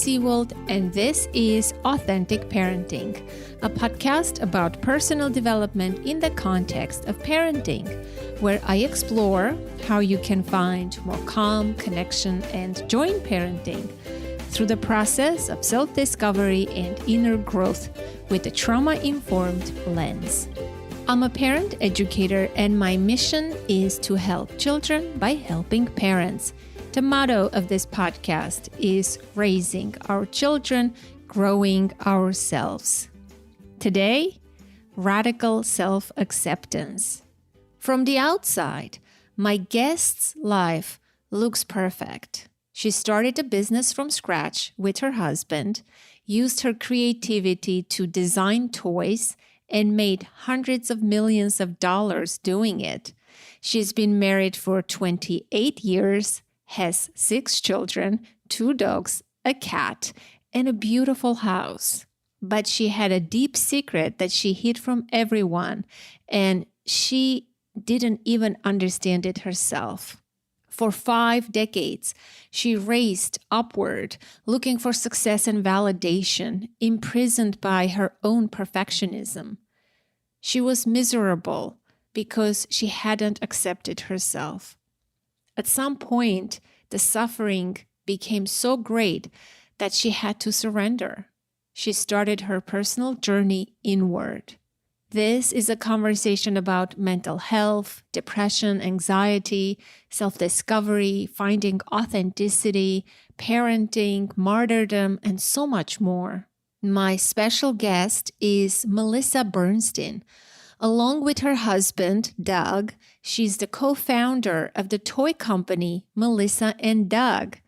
Seawold, and this is Authentic Parenting, a podcast about personal development in the context of parenting, where I explore how you can find more calm, connection, and joy in parenting through the process of self-discovery and inner growth with a trauma-informed lens. I'm a parent educator, and my mission is to help children by helping parents. The motto of this podcast is raising our children, growing ourselves. Today, radical self-acceptance. From the outside, my guest's life looks perfect. She started a business from scratch with her husband, used her creativity to design toys, and made hundreds of millions of dollars doing it. She's been married for 28 years, has 6 children, 2 dogs, a cat, and a beautiful house. But she had a deep secret that she hid from everyone, and she didn't even understand it herself. For 5 decades, she raced upward, looking for success and validation, imprisoned by her own perfectionism. She was miserable because she hadn't accepted herself. At some point, the suffering became so great that she had to surrender. She started her personal journey inward. This is a conversation about mental health, depression, anxiety, self-discovery, finding authenticity, parenting, martyrdom, and so much more. My special guest is Melissa Bernstein. Along with her husband, Doug, she's the co-founder of the toy company Melissa and Doug,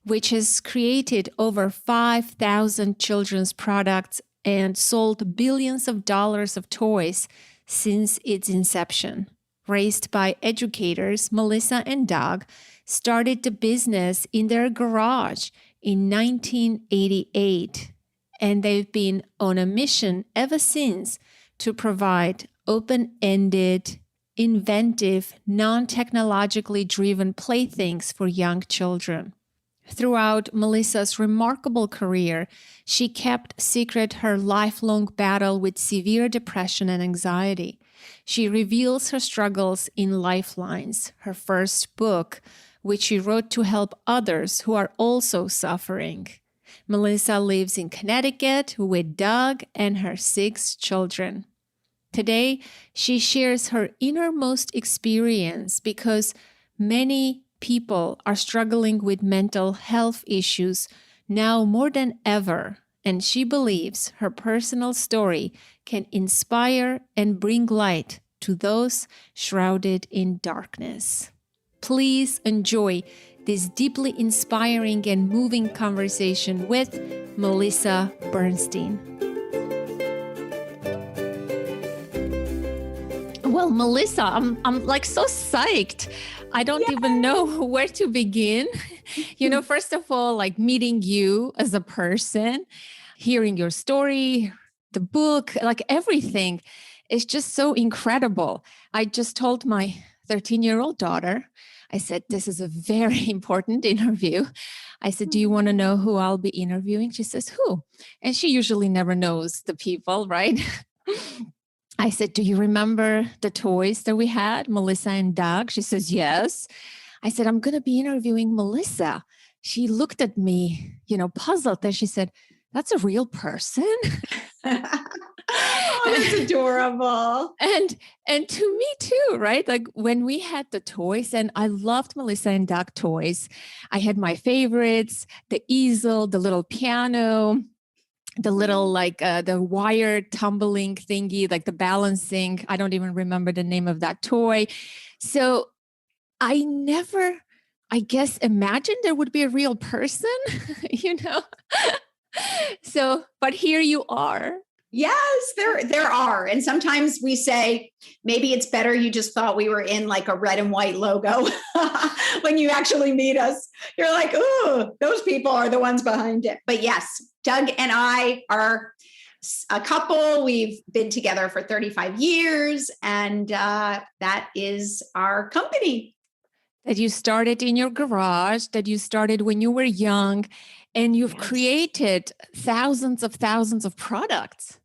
which has created over 5,000 children's products and sold billions of dollars of toys since its inception. Raised by educators, Melissa and Doug started the business in their garage in 1988, and they've been on a mission ever since to provide open-ended, inventive, non-technologically driven playthings for young children. Throughout Melissa's remarkable career, she kept secret her lifelong battle with severe depression and anxiety. She reveals her struggles in Lifelines, her first book, which she wrote to help others who are also suffering. Melissa lives in Connecticut with Doug and her 6 children. Today, she shares her innermost experience because many people are struggling with mental health issues now more than ever, and she believes her personal story can inspire and bring light to those shrouded in darkness. Please enjoy this deeply inspiring and moving conversation with Melissa Bernstein. Well, Melissa, I'm like so psyched. I don't even know where to begin. First of all, like meeting you as a person, hearing your story, the book, like everything is just so incredible. I just told my 13-year-old daughter, I said, this is a very important interview. I said, do you want to know who I'll be interviewing? She says, who? And she usually never knows the people, right? I said, do you remember the toys that we had, Melissa and Doug? She says, yes. I said, I'm going to be interviewing Melissa. She looked at me, puzzled. And she said, that's a real person? Oh, that's adorable. And to me too, right? Like when we had the toys, and I loved Melissa and Doug toys. I had my favorites, the easel, the little piano, the little the wire tumbling thingy, like the balancing. I don't even remember the name of that toy. So I never, I guess, imagined there would be a real person, So, but here you are. Yes, there are. And sometimes we say, maybe it's better you just thought we were in like a red and white logo. When you actually meet us, you're like, oh, those people are the ones behind it. But yes, Doug and I are a couple. We've been together for 35 years, and that is our company. That you started in your garage, that you started when you were young. and you've Yes. created thousands of products.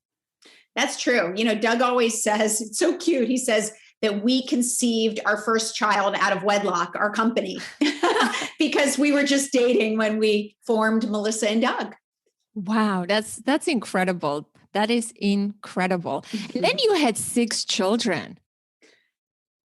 That's true. Doug always says, it's so cute. He says that we conceived our first child out of wedlock, our company, because we were just dating when we formed Melissa and Doug. Wow, that's incredible. That is incredible. And then you had 6 children.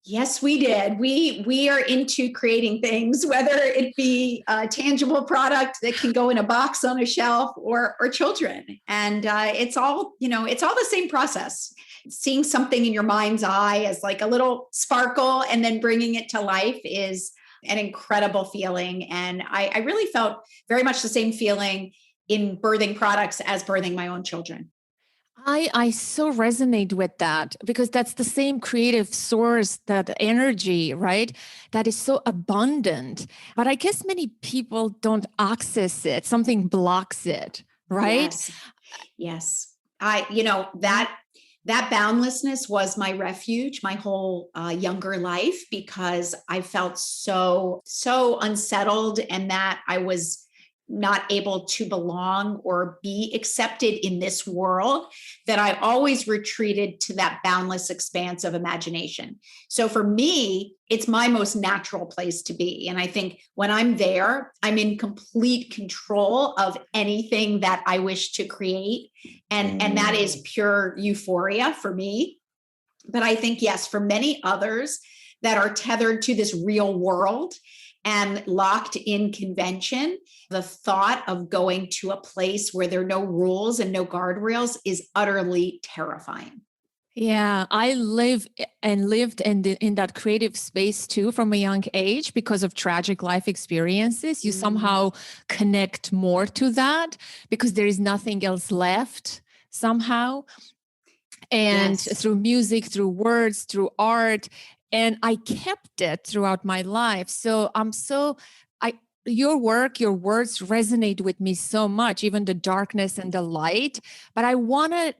Yes, we did. We are into creating things, whether it be a tangible product that can go in a box on a shelf or children. And it's all the same process. Seeing something in your mind's eye as like a little sparkle and then bringing it to life is an incredible feeling. And I really felt very much the same feeling in birthing products as birthing my own children. I so resonate with that because that's the same creative source, that energy, right? That is so abundant. But I guess many people don't access it. Something blocks it, right? Yes. That boundlessness was my refuge my whole younger life, because I felt so unsettled, and that I was not able to belong or be accepted in this world, that I always retreated to that boundless expanse of imagination. So for me, it's my most natural place to be. And I think when I'm there, I'm in complete control of anything that I wish to create. And that is pure euphoria for me. But I think, yes, for many others that are tethered to this real world and locked in convention, the thought of going to a place where there are no rules and no guardrails is utterly terrifying. Yeah, I lived in that creative space too from a young age because of tragic life experiences. You somehow connect more to that because there is nothing else left somehow. And through music, through words, through art, and I kept it throughout my life. So your work, your words resonate with me so much, even the darkness and the light. But I want to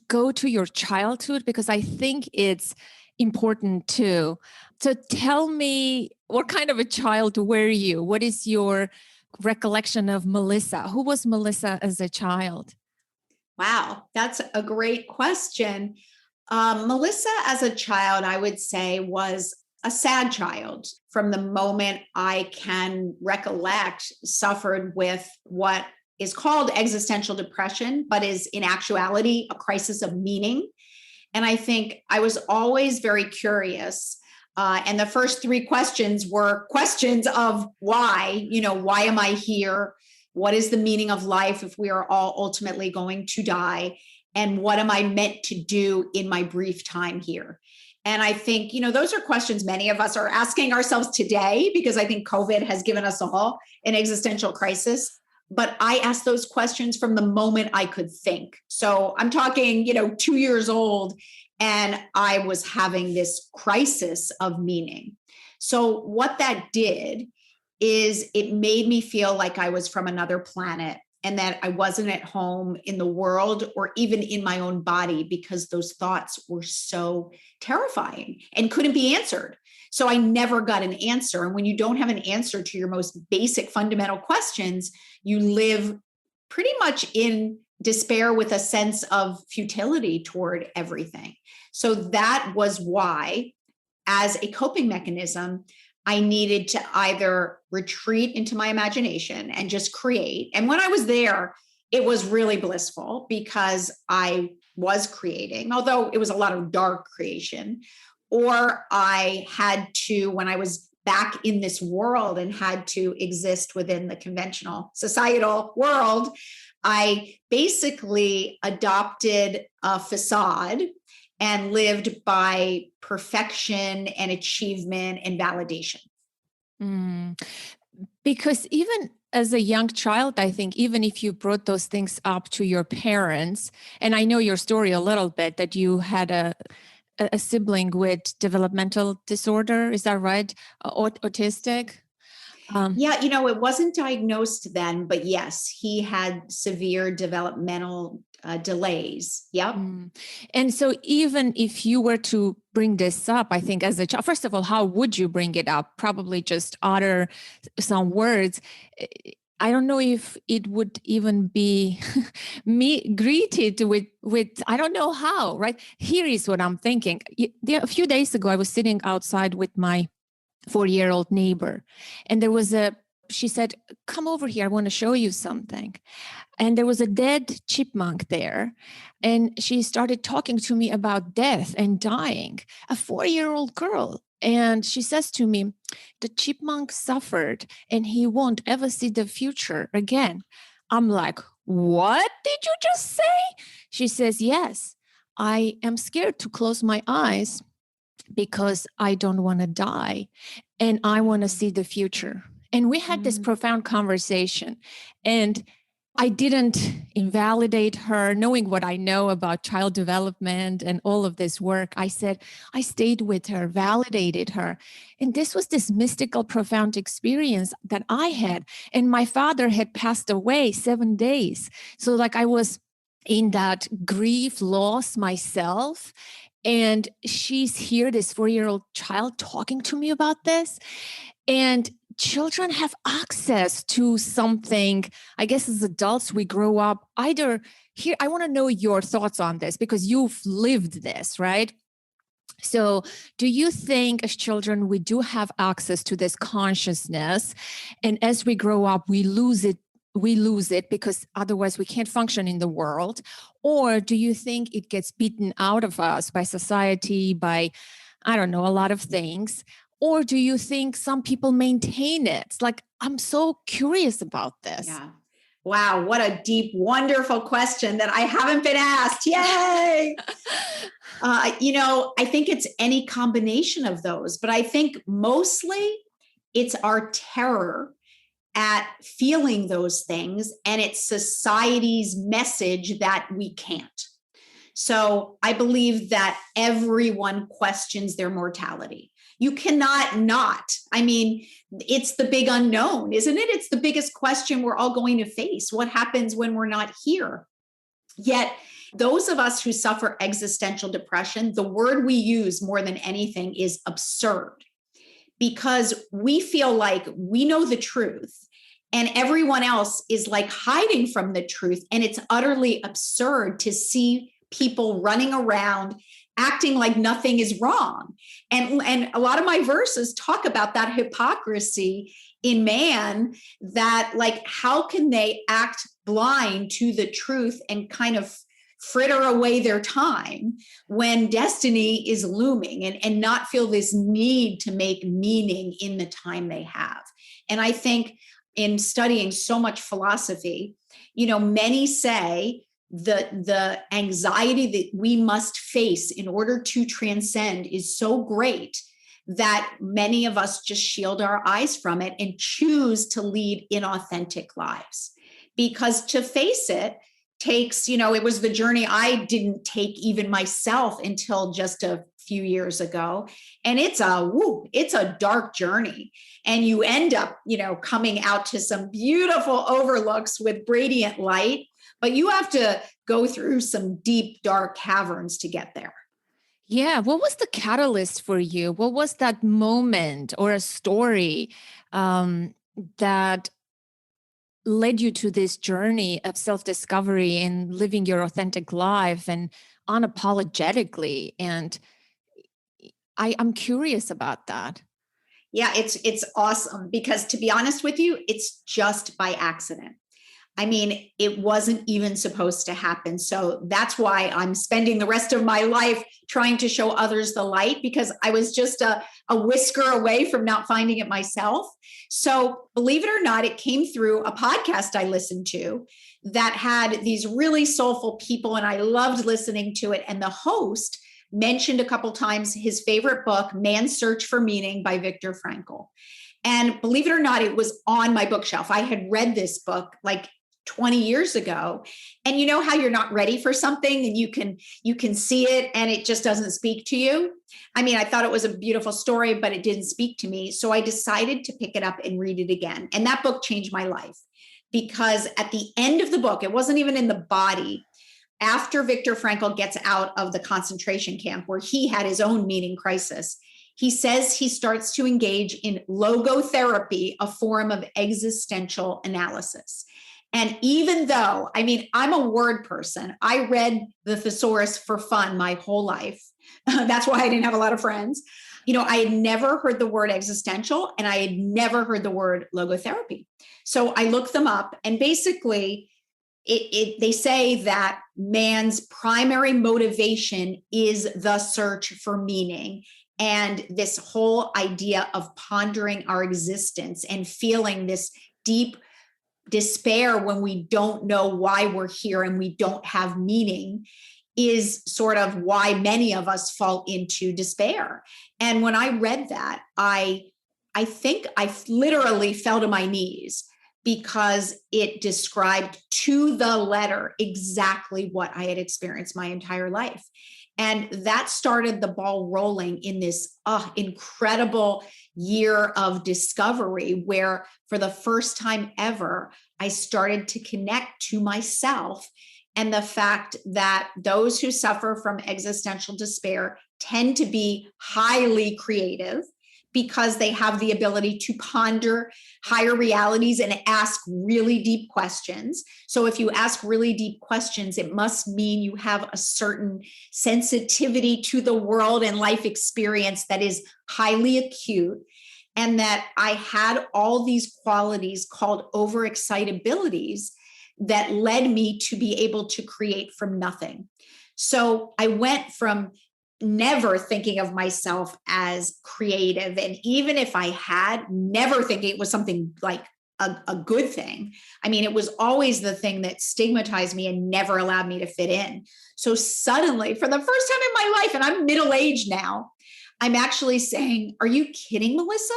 go to your childhood because I think it's important too. So tell me, what kind of a child were you? What is your recollection of Melissa? Who was Melissa as a child? Wow, that's a great question. Melissa, as a child, I would say was a sad child. From the moment I can recollect, suffered with what is called existential depression, but is in actuality a crisis of meaning. And I think I was always very curious. And the first 3 questions were questions of why, why am I here? What is the meaning of life if we are all ultimately going to die? And what am I meant to do in my brief time here? And I think, those are questions many of us are asking ourselves today, because I think COVID has given us all an existential crisis. But I asked those questions from the moment I could think. So I'm talking, 2 years old, and I was having this crisis of meaning. So what that did is it made me feel like I was from another planet, and that I wasn't at home in the world or even in my own body, because those thoughts were so terrifying and couldn't be answered. So I never got an answer. And when you don't have an answer to your most basic fundamental questions, you live pretty much in despair with a sense of futility toward everything. So that was why, as a coping mechanism, I needed to either retreat into my imagination and just create. And when I was there, it was really blissful because I was creating, although it was a lot of dark creation. Or I had to, when I was back in this world and had to exist within the conventional societal world, I basically adopted a facade and lived by perfection and achievement and validation. Because even as a young child, I think even if you brought those things up to your parents, and I know your story a little bit, that you had a sibling with developmental disorder, is that right? Autistic? Yeah, it wasn't diagnosed then, but yes, he had severe developmental delays. Yep. And so even if you were to bring this up, I think as a child, first of all, how would you bring it up? Probably just utter some words. I don't know if it would even be me greeted with I don't know how, right? Here is what I'm thinking. A few days ago, I was sitting outside with my 4-year-old neighbor, and she said, "Come over here. I want to show you something." And there was a dead chipmunk there. And she started talking to me about death and dying, a 4-year-old girl. And she says to me, the chipmunk suffered and he won't ever see the future again. I'm like, what did you just say? She says, yes, I am scared to close my eyes because I don't want to die and I want to see the future. And we had this profound conversation. And I didn't invalidate her, knowing what I know about child development and all of this work. I said, I stayed with her, validated her. And this was this mystical, profound experience that I had. And my father had passed away 7 days. So like I was in that grief, loss myself. And she's here, this 4-year-old child talking to me about this. And children have access to something. I guess as adults, we grow up either here. I want to know your thoughts on this because you've lived this, right? So do you think as children, we do have access to this consciousness? And as we grow up, we lose it because otherwise we can't function in the world? Or do you think it gets beaten out of us by society, by, I don't know, a lot of things? Or do you think some people maintain it? It's like, I'm so curious about this. Yeah. Wow. What a deep, wonderful question that I haven't been asked. Yay. I think it's any combination of those, but I think mostly it's our terror at feeling those things and it's society's message that we can't. So I believe that everyone questions their mortality. You cannot not. I mean, it's the big unknown, isn't it? It's the biggest question we're all going to face. What happens when we're not here? Yet, those of us who suffer existential depression, the word we use more than anything is absurd, because we feel like we know the truth and everyone else is like hiding from the truth. And it's utterly absurd to see people running around acting like nothing is wrong. And a lot of my verses talk about that hypocrisy in man, that like, how can they act blind to the truth and kind of fritter away their time when destiny is looming, and not feel this need to make meaning in the time they have. And I think in studying so much philosophy, many say the anxiety that we must face in order to transcend is so great that many of us just shield our eyes from it and choose to lead inauthentic lives. Because to face it takes, it was the journey I didn't take even myself until just a few years ago. And it's a dark journey. And you end up, coming out to some beautiful overlooks with radiant light. But you have to go through some deep, dark caverns to get there. Yeah. What was the catalyst for you? What was that moment or a story that led you to this journey of self-discovery and living your authentic life and unapologetically? And I'm curious about that. Yeah, it's awesome because, to be honest with you, it's just by accident. I mean, it wasn't even supposed to happen. So that's why I'm spending the rest of my life trying to show others the light, because I was just a whisker away from not finding it myself. So believe it or not, it came through a podcast I listened to that had these really soulful people, and I loved listening to it. And the host mentioned a couple times his favorite book, Man's Search for Meaning by Viktor Frankl. And believe it or not, it was on my bookshelf. I had read this book like 20 years ago. And you know how you're not ready for something and you can see it and it just doesn't speak to you. I mean, I thought it was a beautiful story, but it didn't speak to me. So I decided to pick it up and read it again. And that book changed my life, because at the end of the book, it wasn't even in the body. After Viktor Frankl gets out of the concentration camp where he had his own meaning crisis, he says he starts to engage in logotherapy, a form of existential analysis. And even though, I mean, I'm a word person, I read the thesaurus for fun my whole life. That's why I didn't have a lot of friends. I had never heard the word existential, and I had never heard the word logotherapy. So I looked them up, and basically they say that man's primary motivation is the search for meaning. And this whole idea of pondering our existence and feeling this deep despair when we don't know why we're here and we don't have meaning is sort of why many of us fall into despair. And when I read that, I think I literally fell to my knees, because it described to the letter exactly what I had experienced my entire life. And that started the ball rolling in this incredible year of discovery, where for the first time ever, I started to connect to myself and the fact that those who suffer from existential despair tend to be highly creative, because they have the ability to ponder higher realities and ask really deep questions. So if you ask really deep questions, it must mean you have a certain sensitivity to the world and life experience that is highly acute, and that I had all these qualities called overexcitabilities that led me to be able to create from nothing. So I went from never thinking of myself as creative, and even if I had, never thinking it was something like a good thing. I mean, it was always the thing that stigmatized me and never allowed me to fit in. So suddenly, for the first time in my life, and I'm middle-aged now, I'm actually saying, are you kidding, Melissa?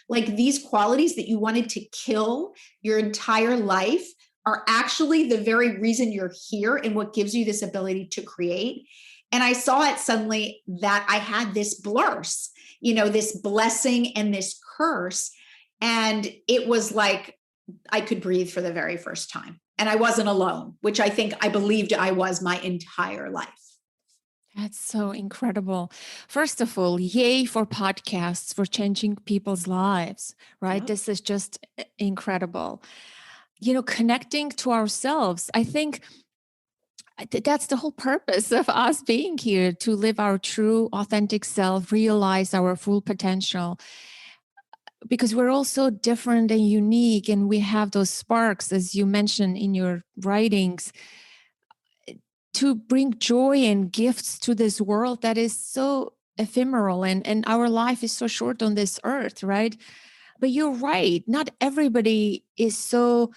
Like, these qualities that you wanted to kill your entire life are actually the very reason you're here and what gives you this ability to create. And I saw it suddenly that I had this blurse, this blessing and this curse. And it was like I could breathe for the very first time. And I wasn't alone, which I think I believed I was my entire life. That's so incredible. First of all, yay for podcasts, for changing people's lives, right? Yep. This is just incredible. Connecting to ourselves. I think that's the whole purpose of us being here, to live our true, authentic self, realize our full potential, because we're all so different and unique, and we have those sparks, as you mentioned in your writings, to bring joy and gifts to this world that is so ephemeral, and our life is so short on this earth, right? But you're right, not everybody is so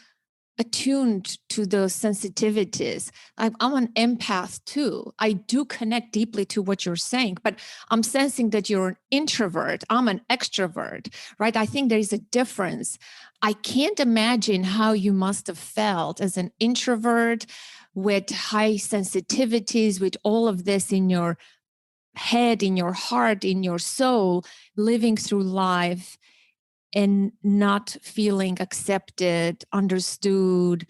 attuned to those sensitivities. I'm an empath too. I do connect deeply to what you're saying, but I'm sensing that you're an introvert. I'm an extrovert, right? I think there is a difference. I can't imagine how you must have felt as an introvert with high sensitivities, with all of this in your head, in your heart, in your soul, living through life and not feeling accepted, understood,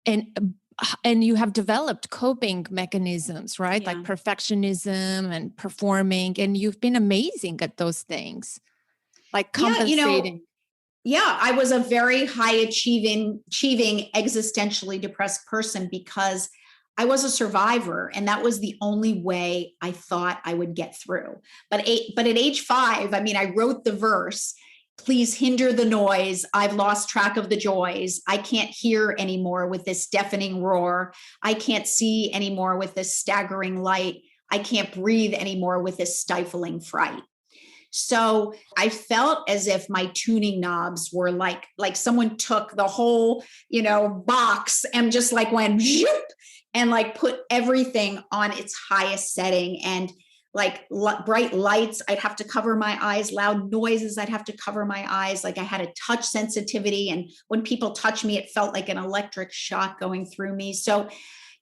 and you have developed coping mechanisms, right? Yeah. Like perfectionism and performing, and you've been amazing at those things, like compensating. Yeah, I was a very high achieving, existentially depressed person, because I was a survivor, and that was the only way I thought I would get through. But at age 5, I mean, I wrote the verse, "Please hinder the noise. I've lost track of the joys. I can't hear anymore with this deafening roar. I can't see anymore with this staggering light. I can't breathe anymore with this stifling fright." So I felt as if my tuning knobs were like someone took the whole, box and just like went zoop, and like put everything on its highest setting. And like bright lights, I'd have to cover my eyes. Loud noises, I'd have to cover my eyes. Like I had a touch sensitivity. And when people touched me, it felt like an electric shock going through me. So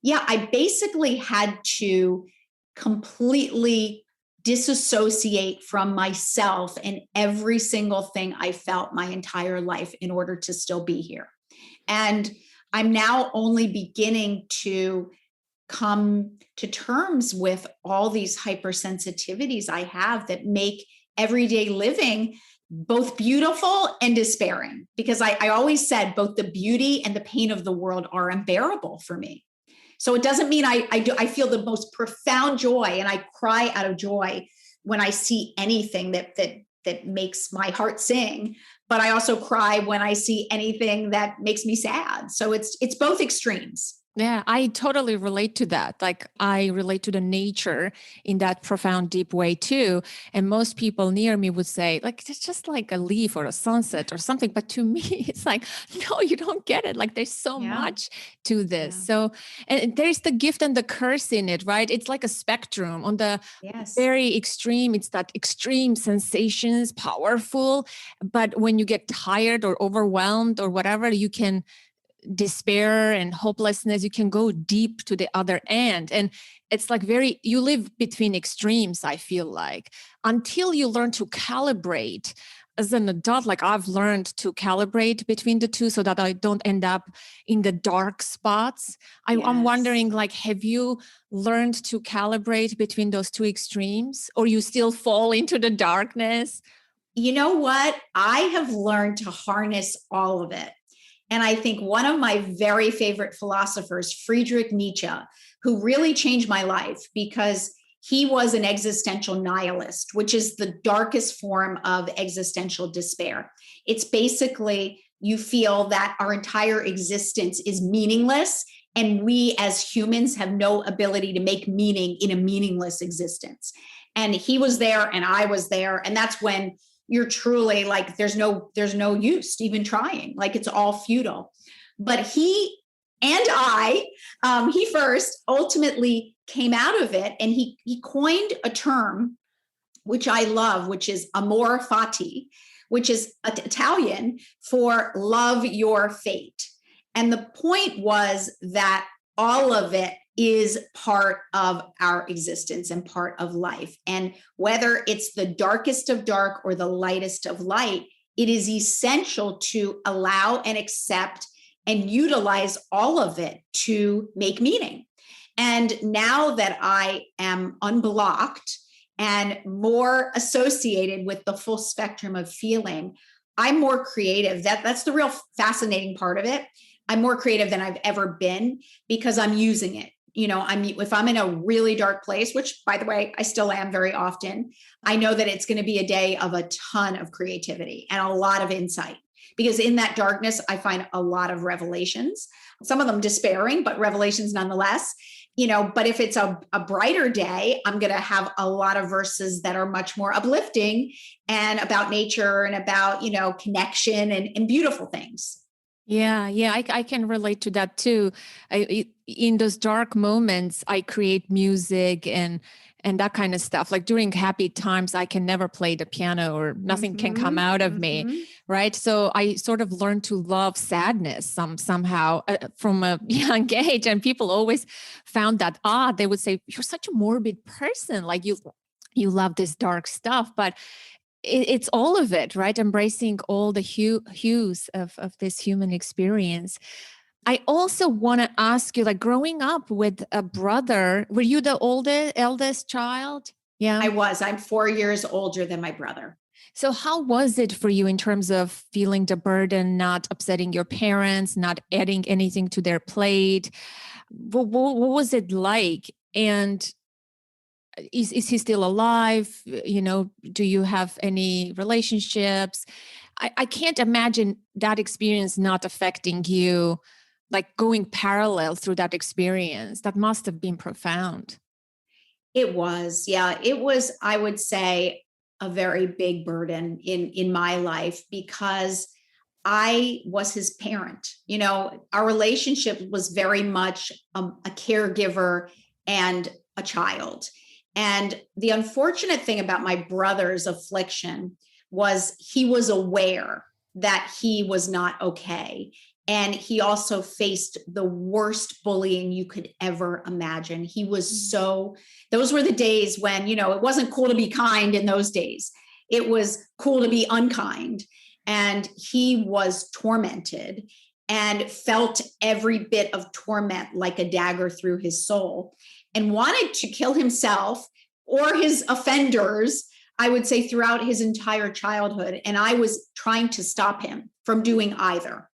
yeah, I basically had to completely disassociate from myself and every single thing I felt my entire life in order to still be here. And I'm now only beginning to come to terms with all these hypersensitivities I have that make everyday living, both beautiful and despairing, because I always said both the beauty and the pain of the world are unbearable for me. So it doesn't mean I feel the most profound joy and I cry out of joy when I see anything that makes my heart sing, but I also cry when I see anything that makes me sad. So it's both extremes. Yeah, I totally relate to that. Like I relate to the nature in that profound, deep way too. And most people near me would say, like, it's just like a leaf or a sunset or something. But to me, it's like, no, you don't get it. Like there's so much to this. Yeah. So, and there's the gift and the curse in it, right? It's like a spectrum. On the very extreme, it's that extreme sensations, powerful. But when you get tired or overwhelmed or whatever, you can despair and hopelessness, you can go deep to the other end. And it's like you live between extremes, I feel like, until you learn to calibrate. As an adult, like I've learned to calibrate between the two so that I don't end up in the dark spots. I'm wondering, like, have you learned to calibrate between those two extremes, or you still fall into the darkness? You know what? I have learned to harness all of it. And I think one of my very favorite philosophers, Friedrich Nietzsche, who really changed my life because he was an existential nihilist, which is the darkest form of existential despair. It's basically you feel that our entire existence is meaningless, and we as humans have no ability to make meaning in a meaningless existence. And he was there and I was there. And that's when you're truly like, there's no use to even trying, like it's all futile. But he and he first ultimately came out of it, and he coined a term, which I love, which is amor fati, which is Italian for love your fate. And the point was that all of it is part of our existence and part of life. And whether it's the darkest of dark or the lightest of light, it is essential to allow and accept and utilize all of it to make meaning. And now that I am unblocked and more associated with the full spectrum of feeling, I'm more creative. That's the real fascinating part of it. I'm more creative than I've ever been because I'm using it. You know, if I'm in a really dark place, which by the way, I still am very often, I know that it's going to be a day of a ton of creativity and a lot of insight, because in that darkness, I find a lot of revelations, some of them despairing, but revelations nonetheless. You know, but if it's a brighter day, I'm going to have a lot of verses that are much more uplifting and about nature and about, you know, connection and beautiful things. Yeah, I can relate to that too. In those dark moments, I create music and that kind of stuff. Like during happy times, I can never play the piano or nothing can come out of me, right? So I sort of learned to love sadness somehow from a young age. And people always found that odd. They would say, "You're such a morbid person. Like you love this dark stuff," but it's all of it, right? Embracing all the hues of this human experience. I also want to ask you, like growing up with a brother, were you the eldest child? Yeah, I was. I'm 4 years older than my brother. So how was it for you in terms of feeling the burden, not upsetting your parents, not adding anything to their plate? What was it like? And is he still alive? You know, do you have any relationships? I can't imagine that experience not affecting you, like going parallel through that experience. That must have been profound. It was, yeah, it was, I would say, a very big burden in my life because I was his parent. You know, our relationship was very much a caregiver and a child. And the unfortunate thing about my brother's affliction was he was aware that he was not okay. And he also faced the worst bullying you could ever imagine. He was those were the days when, you know, it wasn't cool to be kind in those days. It was cool to be unkind. And he was tormented and felt every bit of torment like a dagger through his soul and wanted to kill himself or his offenders I would say throughout his entire childhood. And I was trying to stop him from doing either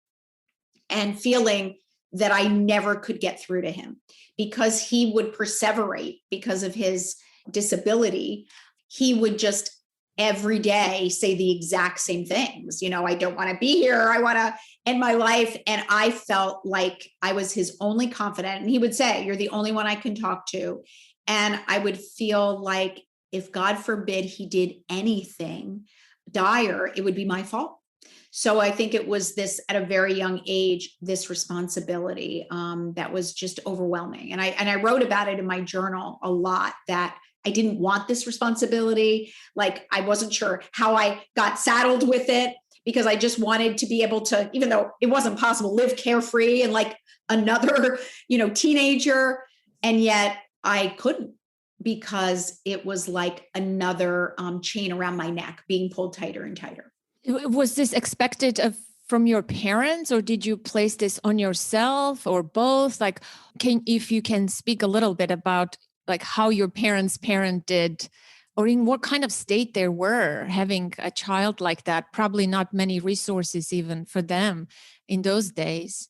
and feeling that I never could get through to him because he would perseverate because of his disability. He would just every day say the exact same things. I don't want to be here. I want to end my life. And I felt like I was his only confidant. And he would say, you're the only one I can talk to. And I would feel like if God forbid he did anything dire, it would be my fault. So I think it was this at a very young age, this responsibility that was just overwhelming. And I wrote about it in my journal a lot, that I didn't want this responsibility. Like I wasn't sure how I got saddled with it because I just wanted to be able to, even though it wasn't possible, live carefree and like another, teenager. And yet I couldn't because it was like another chain around my neck being pulled tighter and tighter. Was this expected from your parents, or did you place this on yourself, or both? Like, if you can speak a little bit about like how your parents parented, or in what kind of state they were having a child like that, probably not many resources even for them in those days.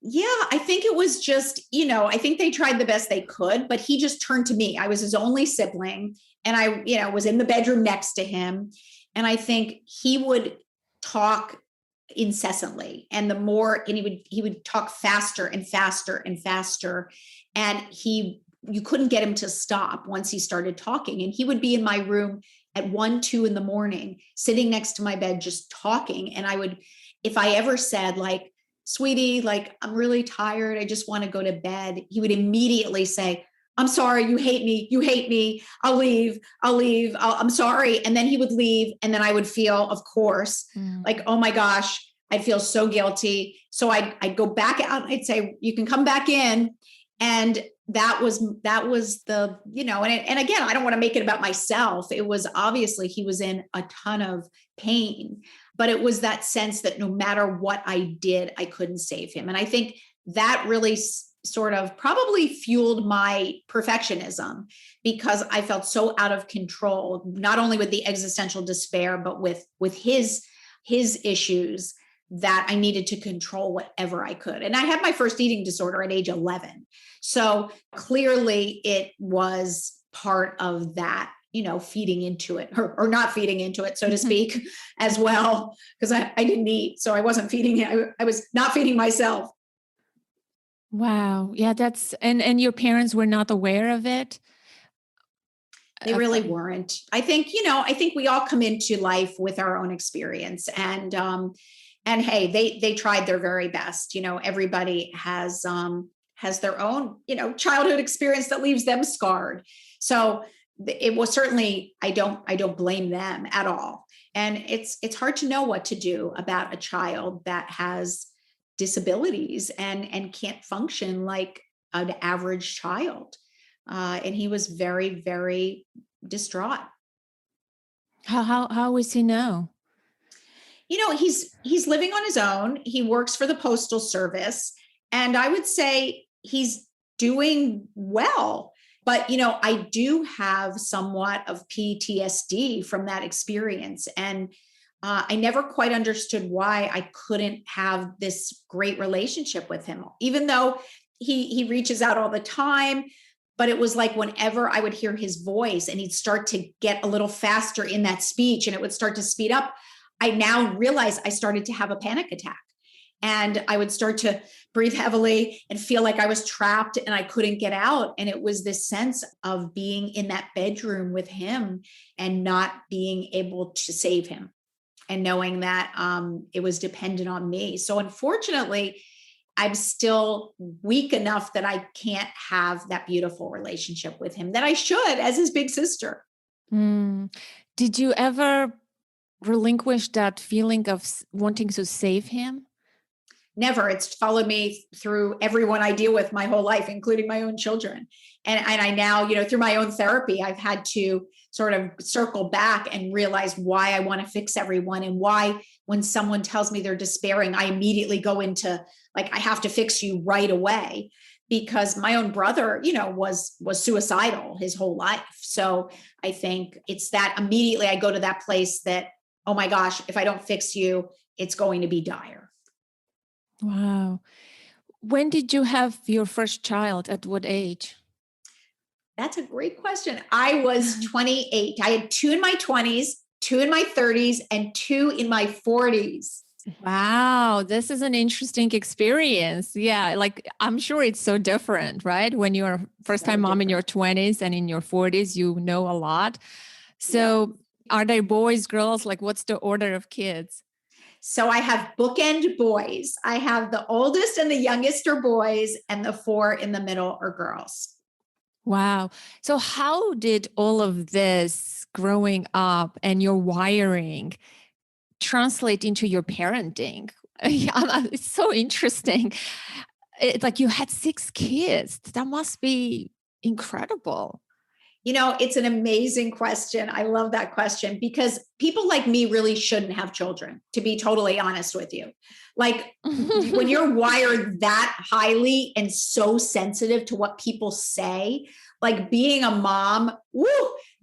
Yeah, I think it was just, I think they tried the best they could, but he just turned to me. I was his only sibling and I, was in the bedroom next to him. And I think he would talk incessantly and he would talk faster and faster and faster. And you couldn't get him to stop once he started talking. And he would be in my room at 1, 2 in the morning, sitting next to my bed, just talking. And if I ever said like, sweetie, like, I'm really tired, I just want to go to bed, he would immediately say, I'm sorry, you hate me, I'll leave, I'm sorry. And then he would leave. And then I would feel, of course, like, oh my gosh, I'd feel so guilty. So I'd go back out and I'd say, you can come back in. And that was the, and again, I don't want to make it about myself. It was obviously he was in a ton of pain, but it was that sense that no matter what I did, I couldn't save him. And I think that really sort of probably fueled my perfectionism because I felt so out of control, not only with the existential despair, but with his issues, that I needed to control whatever I could. And I had my first eating disorder at age 11. So clearly it was part of that, feeding into it or not feeding into it, so to speak, as well, because I didn't eat. So I wasn't feeding it. I was not feeding myself. Wow. Yeah, and your parents were not aware of it? They really weren't. I think we all come into life with our own experience and hey, they tried their very best. Everybody has their own, childhood experience that leaves them scarred. So it was certainly, I don't blame them at all. And it's hard to know what to do about a child that has disabilities and can't function like an average child. And he was very, very distraught. How is he now? He's living on his own. He works for the Postal Service. And I would say he's doing well. But, I do have somewhat of PTSD from that experience. And I never quite understood why I couldn't have this great relationship with him, even though he reaches out all the time. But it was like whenever I would hear his voice and he'd start to get a little faster in that speech and it would start to speed up, I now realize I started to have a panic attack. And I would start to breathe heavily and feel like I was trapped and I couldn't get out. And it was this sense of being in that bedroom with him and not being able to save him and knowing that it was dependent on me. So unfortunately, I'm still weak enough that I can't have that beautiful relationship with him that I should as his big sister. Did you ever relinquish that feeling of wanting to save him? Never. It's followed me through everyone I deal with my whole life, including my own children. And I now, through my own therapy, I've had to sort of circle back and realize why I want to fix everyone and why when someone tells me they're despairing, I immediately go into like, I have to fix you right away. because my own brother, was suicidal his whole life. So I think it's that immediately I go to that place that, oh my gosh, if I don't fix you, it's going to be dire. Wow. When did you have your first child? At what age? That's a great question. I was 28. I had two in my 20s, two in my 30s, and two in my 40s. Wow, this is an interesting experience. Yeah, like I'm sure it's so different, right? When you're first time mom in your 20s and in your 40s, you know a lot. So are they boys, girls? Like what's the order of kids? So I have bookend boys. I have the oldest and the youngest are boys, and the four in the middle are girls. Wow. So how did all of this growing up and your wiring translate into your parenting? Yeah, it's so interesting. It's like you had 6 kids. That must be incredible. It's an amazing question. I love that question because people like me really shouldn't have children, to be totally honest with you. Like when you're wired that highly and so sensitive to what people say, like being a mom, woo,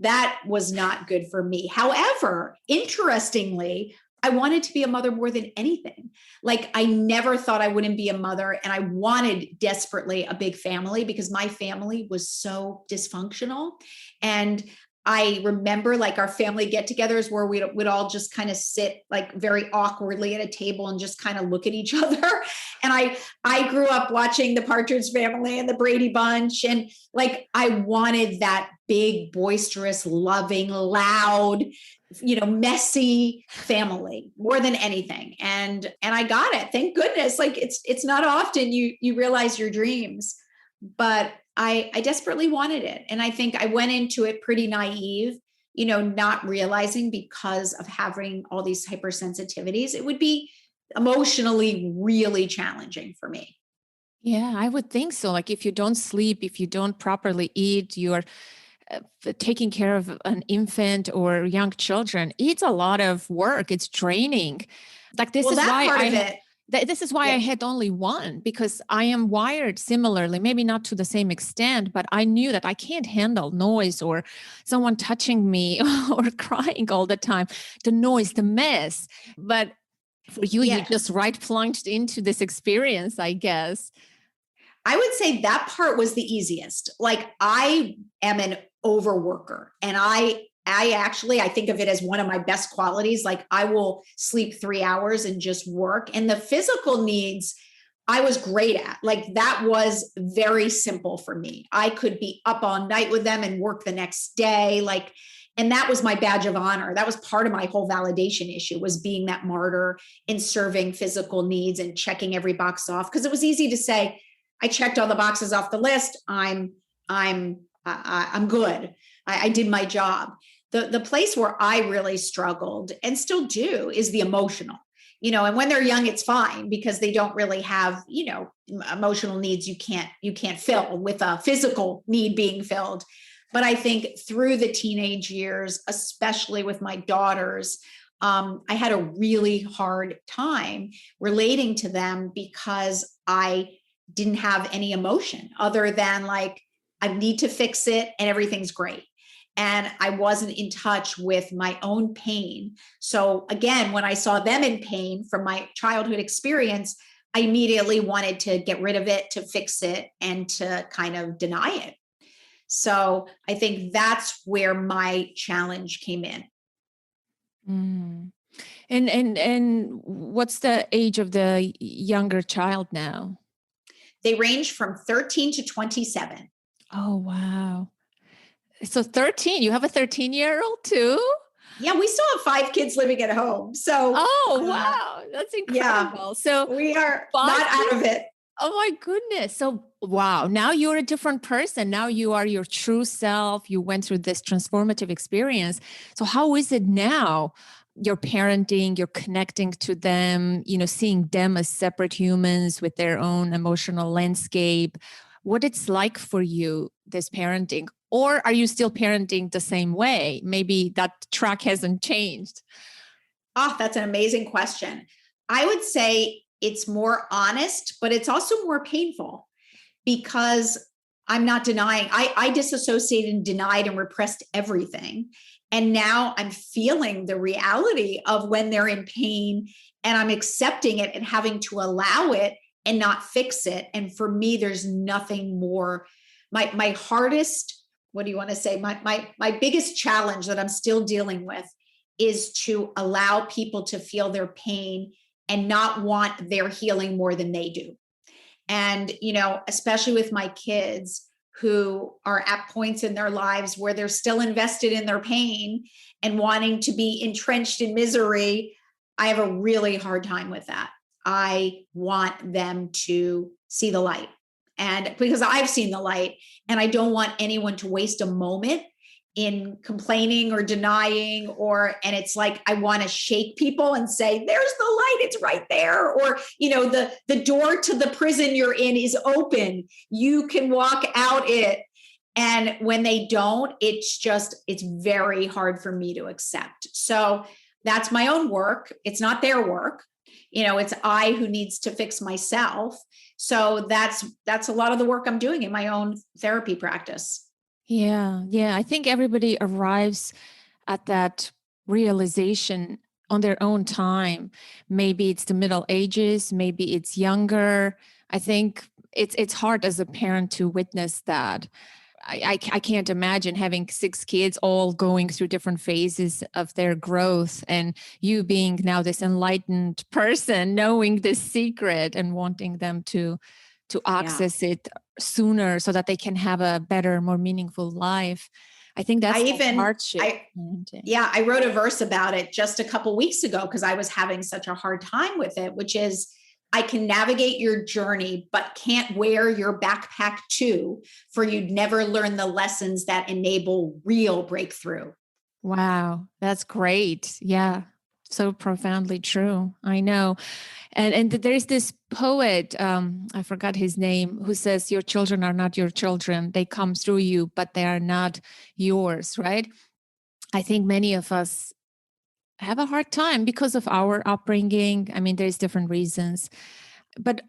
that was not good for me. However, interestingly, I wanted to be a mother more than anything. Like I never thought I wouldn't be a mother. And I wanted desperately a big family because my family was so dysfunctional. And I remember like our family get-togethers where we would all just kind of sit like very awkwardly at a table and just kind of look at each other. And I grew up watching the Partridge Family and the Brady Bunch. And like, I wanted that big, boisterous, loving, loud, messy family more than anything. And I got it. Thank goodness. Like it's not often you realize your dreams, but I desperately wanted it. And I think I went into it pretty naive, not realizing because of having all these hypersensitivities, it would be emotionally really challenging for me. Yeah, I would think so. Like if you don't sleep, if you don't properly eat, you're taking care of an infant or young children. It's a lot of work. It's draining. Like this Well, is that why part I of had it. this is why I had only one, because I am wired similarly, maybe not to the same extent, but I knew that I can't handle noise or someone touching me or crying all the time, the noise, the mess. But for you, you Yeah. just right plunged into this experience, I guess. I would say that part was the easiest. Like I am an overworker and I think of it as one of my best qualities. Like I will sleep 3 hours and just work. And the physical needs I was great at. Like that was very simple for me. I could be up all night with them and work the next day. And that was my badge of honor. That was part of my whole validation issue, was being that martyr in serving physical needs and checking every box off. Because it was easy to say, I checked all the boxes off the list. I'm good. I did my job. The place where I really struggled and still do is the emotional. And when they're young, it's fine because they don't really have, emotional needs you can't fill with a physical need being filled. But I think through the teenage years, especially with my daughters, I had a really hard time relating to them because I didn't have any emotion other than like, I need to fix it and everything's great. And I wasn't in touch with my own pain. So again, when I saw them in pain from my childhood experience, I immediately wanted to get rid of it, to fix it, and to kind of deny it. So I think that's where my challenge came in. Mm. And what's the age of the younger child now? They range from 13 to 27. Oh, wow. So 13, you have a 13-year-old too? Yeah, we still have 5 kids living at home. So, oh, wow. That's incredible. Yeah, so we are not out of it. Oh my goodness. So, wow. Now you're a different person. Now you are your true self. You went through this transformative experience. So, how is it now? You're parenting, you're connecting to them, seeing them as separate humans with their own emotional landscape. What it's like for you, this parenting? Or are you still parenting the same way? Maybe that track hasn't changed. Oh, that's an amazing question. I would say it's more honest, but it's also more painful because I'm not denying. I disassociated and denied and repressed everything. And now I'm feeling the reality of when they're in pain, and I'm accepting it and having to allow it and not fix it. And for me, there's nothing more. My hardest, what do you want to say? My biggest challenge that I'm still dealing with is to allow people to feel their pain and not want their healing more than they do. And, especially with my kids who are at points in their lives where they're still invested in their pain and wanting to be entrenched in misery, I have a really hard time with that. I want them to see the light. And because I've seen the light, and I don't want anyone to waste a moment in complaining or denying, and it's like I want to shake people and say, there's the light, it's right there. Or, the door to the prison you're in is open. You can walk out it. And when they don't, it's very hard for me to accept. So that's my own work. It's not their work. It's I who needs to fix myself. So that's a lot of the work I'm doing in my own therapy practice. Yeah. Yeah. I think everybody arrives at that realization on their own time. Maybe it's the middle ages, maybe it's younger. I think it's hard as a parent to witness that. I can't imagine having 6 kids all going through different phases of their growth, and you being now this enlightened person, knowing this secret and wanting them to access it sooner so that they can have a better, more meaningful life. I think that's the hardship. I wrote a verse about it just a couple weeks ago because I was having such a hard time with it, which is, I can navigate your journey, but can't wear your backpack too, for you'd never learn the lessons that enable real breakthrough. Wow, that's great. Yeah, so profoundly true. I know. And there's this poet, I forgot his name, who says, your children are not your children. They come through you, but they are not yours, right? I think many of us have a hard time because of our upbringing. I mean, there's different reasons. But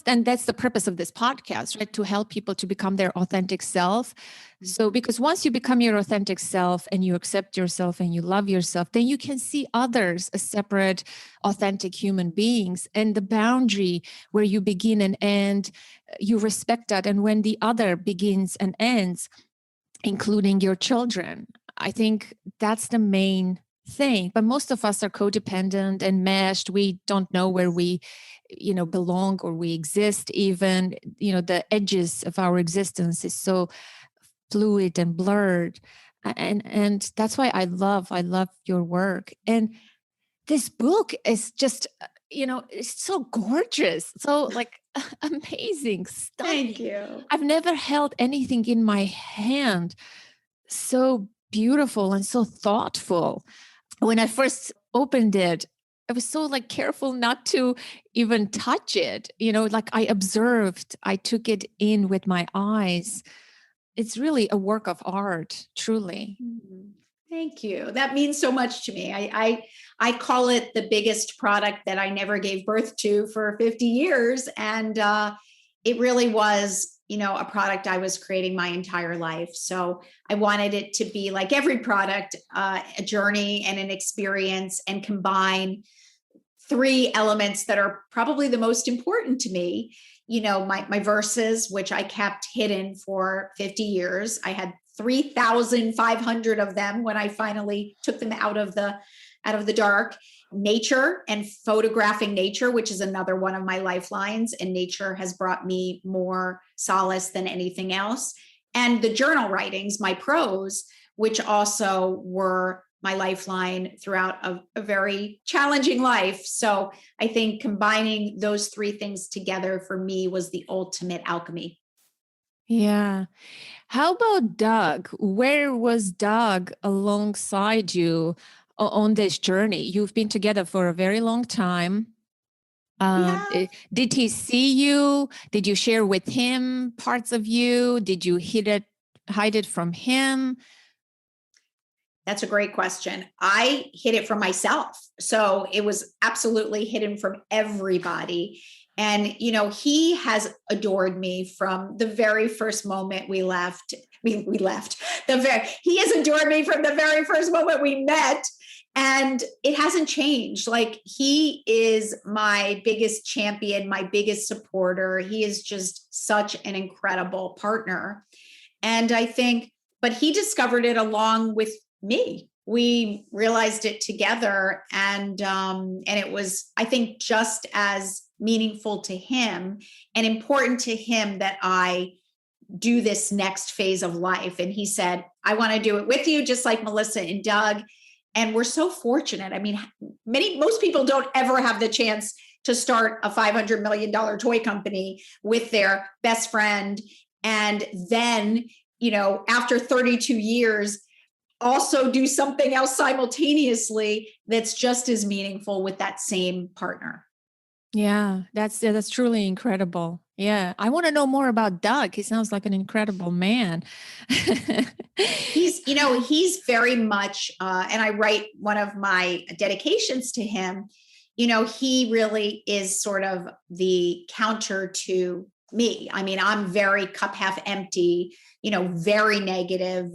and that's the purpose of this podcast, right? To help people to become their authentic self. So, because once you become your authentic self and you accept yourself and you love yourself, then you can see others as separate, authentic human beings. And the boundary where you begin and end, you respect that. And when the other begins and ends, including your children, I think that's the main thing. But most of us are codependent and meshed. We don't know where we belong or we exist. Even the edges of our existence is so fluid and blurred, and that's why I love your work. And this book is just it's so gorgeous, so like amazing stuff. Thank you. I've never held anything in my hand so beautiful and so thoughtful. When I first opened it, I was so careful not to even touch it. Like I observed, I took it in with my eyes. It's really a work of art, truly. Thank you. That means so much to me. I call it the biggest product that I never gave birth to for 50 years. And it really was, a product I was creating my entire life. So I wanted it to be like every product, a journey and an experience, and combine 3 elements that are probably the most important to me. My verses, which I kept hidden for 50 years. I had 3,500 of them when I finally took them out of the dark. Nature and photographing nature, which is another one of my lifelines. And nature has brought me more solace than anything else. And the journal writings, my prose, which also were my lifeline throughout a very challenging life. So I think combining those 3 things together for me was the ultimate alchemy. Yeah. How about Doug? Where was Doug alongside you on this journey? You've been together for a very long time. Did he see you? Did you share with him parts of you? Did you hide it from him? That's a great question. I hid it from myself. So it was absolutely hidden from everybody. And, he has adored me from the very first moment we left. We left. He has adored me from the very first moment we met. And it hasn't changed. Like, he is my biggest champion, my biggest supporter. He is just such an incredible partner. And I think, but he discovered it along with me. We realized it together. And it was, I think, just as meaningful to him and important to him that I do this next phase of life. And he said, I want to do it with you, just like Melissa and Doug. And we're so fortunate. I mean, most people don't ever have the chance to start a $500 million toy company with their best friend. And then, after 32 years, also do something else simultaneously that's just as meaningful with that same partner. Yeah, that's truly incredible. Yeah, I want to know more about Doug. He sounds like an incredible man. He's very much, and I write one of my dedications to him. He really is sort of the counter to me. I mean, I'm very cup half empty, very negative,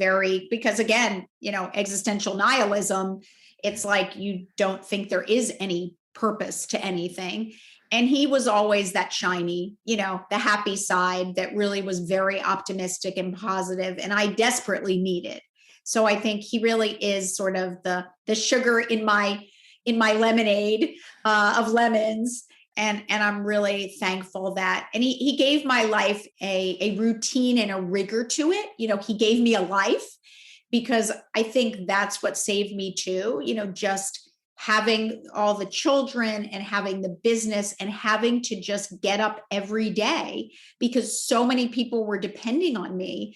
because again, existential nihilism, it's like you don't think there is any purpose to anything. And he was always that shiny, the happy side that really was very optimistic and positive, and I desperately needed. So I think he really is sort of the sugar in my lemonade of lemons. And I'm really thankful that, and he gave my life a routine and a rigor to it. He gave me a life, because I think that's what saved me too, just having all the children and having the business and having to just get up every day because so many people were depending on me.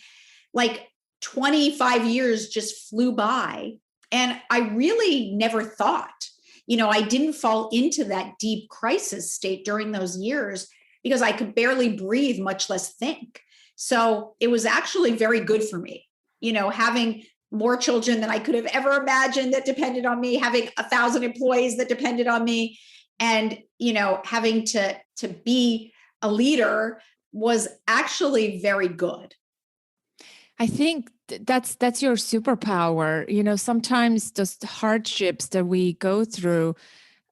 Like 25 years just flew by. And I really never thought, I didn't fall into that deep crisis state during those years because I could barely breathe, much less think. So it was actually very good for me, having more children than I could have ever imagined that depended on me, having 1,000 employees that depended on me, and, having to be a leader was actually very good. I think that's your superpower. Sometimes those hardships that we go through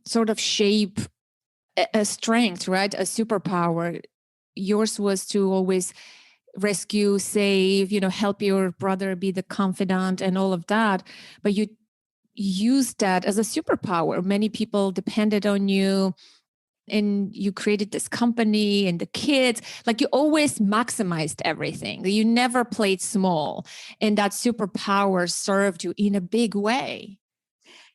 sort of shape a strength, right? A superpower. Yours was to always rescue, save, help your brother be the confidant and all of that. But you used that as a superpower. Many people depended on you, and you created this company and the kids. Like, you always maximized everything. You never played small. And that superpower served you in a big way.